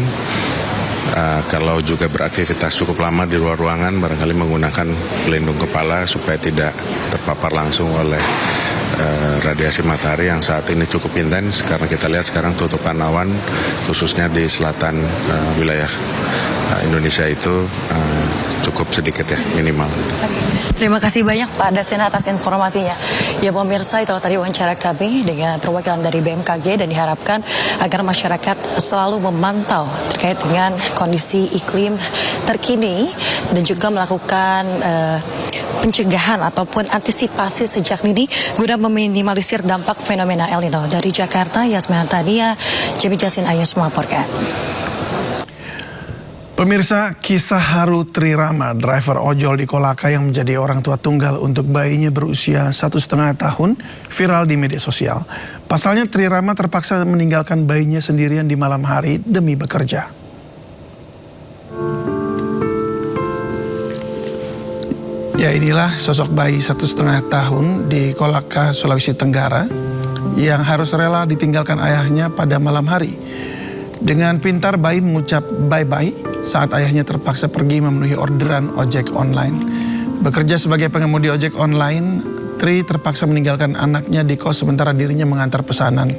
Kalau juga beraktivitas cukup lama di luar ruangan, barangkali menggunakan pelindung kepala supaya tidak terpapar langsung oleh radiasi matahari yang saat ini cukup intens karena kita lihat sekarang tutupan awan khususnya di selatan wilayah Indonesia itu cukup sedikit ya, minimal. Terima kasih banyak Pak Dasen atas informasinya. Ya pemirsa, itu tadi wawancara kami dengan perwakilan dari BMKG dan diharapkan agar masyarakat selalu memantau terkait dengan kondisi iklim terkini dan juga melakukan pencegahan ataupun antisipasi sejak dini guna meminimalisir dampak fenomena El Nino. Dari Jakarta, Yasmin Tania, Jemi Jasin Ayus melaporkan. Pemirsa, kisah haru Tri Rama, driver ojol di Kolaka yang menjadi orang tua tunggal untuk bayinya berusia 1,5 tahun, viral di media sosial. Pasalnya Tri Rama terpaksa meninggalkan bayinya sendirian di malam hari demi bekerja. Ya, inilah sosok bayi 1,5 tahun di Kolaka, Sulawesi Tenggara yang harus rela ditinggalkan ayahnya pada malam hari. Dengan pintar bayi mengucap bye-bye saat ayahnya terpaksa pergi memenuhi orderan ojek online. Bekerja sebagai pengemudi ojek online, Tri terpaksa meninggalkan anaknya di kos sementara dirinya mengantar pesanan.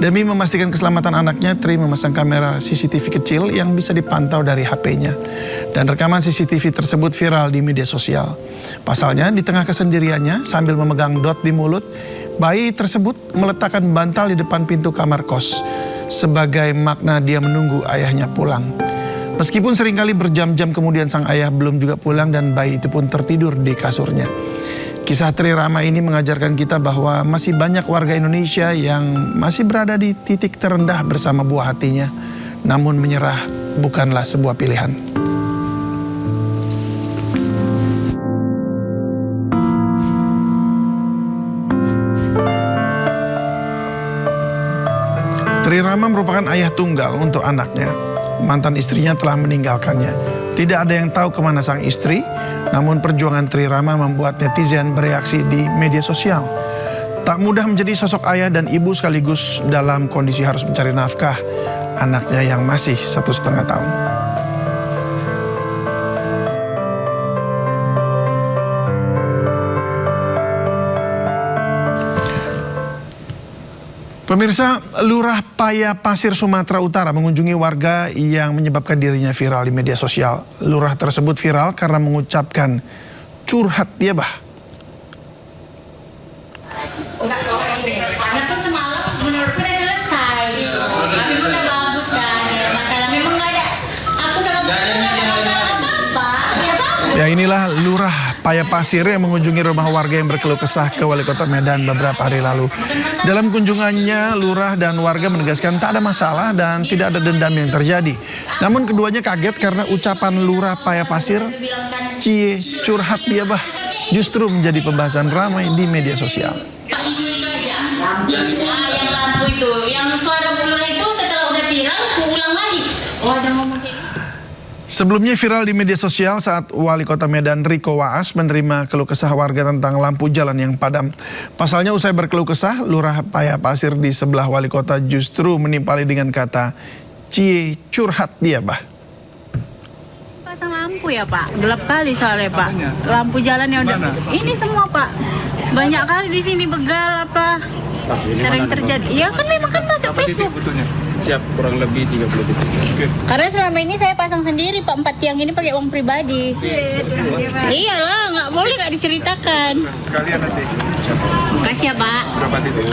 Demi memastikan keselamatan anaknya, Tri memasang kamera CCTV kecil yang bisa dipantau dari HP-nya. Dan rekaman CCTV tersebut viral di media sosial. Pasalnya, di tengah kesendiriannya sambil memegang dot di mulut, bayi tersebut meletakkan bantal di depan pintu kamar kos sebagai makna dia menunggu ayahnya pulang. Meskipun seringkali berjam-jam kemudian sang ayah belum juga pulang dan bayi itu pun tertidur di kasurnya. Kisah Tri Rama ini mengajarkan kita bahwa masih banyak warga Indonesia yang masih berada di titik terendah bersama buah hatinya. Namun menyerah bukanlah sebuah pilihan. Tri Rama merupakan ayah tunggal untuk anaknya. Mantan istrinya telah meninggalkannya. Tidak ada yang tahu kemana sang istri, namun perjuangan Tri Rama membuat netizen bereaksi di media sosial. Tak mudah menjadi sosok ayah dan ibu sekaligus dalam kondisi harus mencari nafkah anaknya yang masih 1,5 tahun. Pemirsa, Lurah Paya Pasir Sumatera Utara mengunjungi warga yang menyebabkan dirinya viral di media sosial. Lurah tersebut viral karena mengucapkan curhat dia bah. Enggak, karena kan semalam menurutku udah selesai. Tapi udah bagus kan, ya masalah memang nggak ada. Aku sama masalah apa? Ya, inilah Lurah Paya Pasir yang mengunjungi rumah warga yang berkeluh kesah ke Wali Kota Medan beberapa hari lalu. Dalam kunjungannya, Lurah dan warga menegaskan tak ada masalah dan tidak ada dendam yang terjadi. Namun keduanya kaget karena ucapan Lurah Paya Pasir, "Cie curhat dia bah," justru menjadi pembahasan ramai di media sosial. Yang lampu itu, yang suara Lurah itu setelah udah viral, aku ulang lagi. Oh, ada ngomong kayak gitu. Sebelumnya viral di media sosial saat Wali Kota Medan Riko Waas menerima keluh kesah warga tentang lampu jalan yang padam. Pasalnya usai berkeluh kesah, Lurah Paya Pasir di sebelah Wali Kota justru menimpali dengan kata, "Cie curhat dia bah." Pasang lampu ya Pak, gelap kali soalnya Pak. Lampu jalan yang udah ini semua Pak. Banyak kali di sini begal apa. Sering terjadi. Ya kan memang kan masuk Facebook. Siap, kurang lebih 30 detik. Oke. Karena selama ini saya pasang sendiri Pak, 4 tiang ini pakai uang pribadi. Iyalah, nggak boleh nggak diceritakan. Sekalian nanti. Makasih ya Pak. Berapa titik?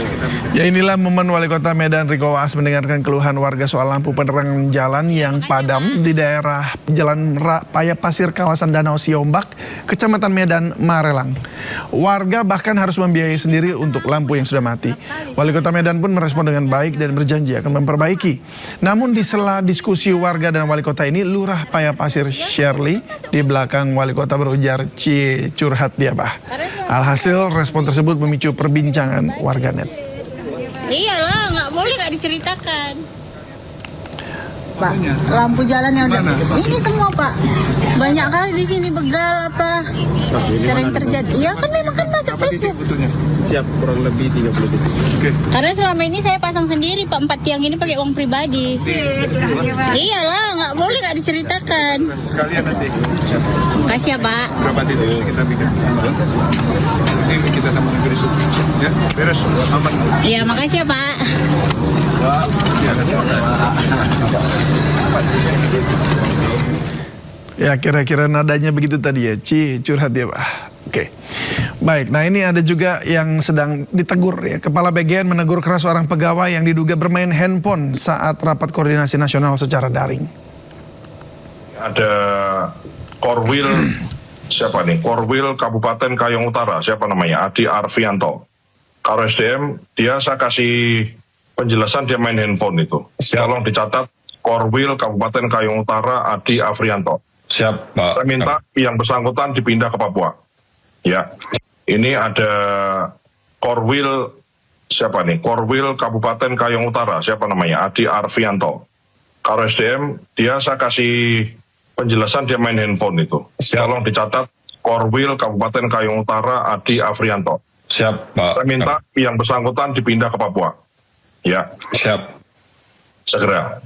Ya, inilah momen Wali Kota Medan Riko Waas mendengarkan keluhan warga soal lampu penerangan jalan yang padam di daerah Jalan Paya Pasir kawasan Danau Siombak, Kecamatan Medan, Marelang. Warga bahkan harus membiayai sendiri untuk lampu yang sudah mati. Wali Kota Medan pun merespon dengan baik dan berjanji akan memperbaiki. Namun di sela diskusi warga dan Wali Kota ini, Lurah Paya Pasir Shirley di belakang Wali Kota berujar, "Cie, curhat dia, Bah." Alhasil respon tersebut memicu perbincangan warganet. Iyalah, nggak boleh nggak diceritakan. Pak, lampu jalan yang udah ini semua Pak. Banyak kali di sini begal apa. Sering terjadi. Ya kan memang kan masuk Facebook. Siap, kurang lebih 30 detik. Oke. Karena selama ini saya pasang sendiri Pak, 4 tiang ini pakai uang pribadi. Iyalah, nggak boleh nggak diceritakan. Sekalian nanti. Makasih ya Pak. Berapa titik kita bikin? Ini kita sama negeri suku. Ya, beres. Aman. Iya, makasih ya Pak. Ya, kira-kira nadanya begitu tadi ya, "Cie, curhat dia, Bah." Oke. Baik, nah ini ada juga yang sedang ditegur ya. Kepala BGN menegur keras seorang pegawai yang diduga bermain handphone saat rapat koordinasi nasional secara daring. Ada Korwil, siapa nih? Korwil Kabupaten Kayong Utara, siapa namanya? Adi Arfianto. Karo SDM, saya kasih penjelasan dia main handphone itu. Tolong dicatat, Korwil Kabupaten Kayong Utara Adi Afrianto. Siap, Pak. Saya minta yang bersangkutan dipindah ke Papua. Ya, ini ada Korwil, siapa nih? Korwil Kabupaten Kayong Utara, siapa namanya? Adi Arfianto. Karo SDM, saya kasih penjelasan dia main handphone itu. Tolong dicatat, Korwil Kabupaten Kayong Utara Adi Afrianto. Siap, Pak. Saya minta yang bersangkutan dipindah ke Papua. Ya. Siap. Segera.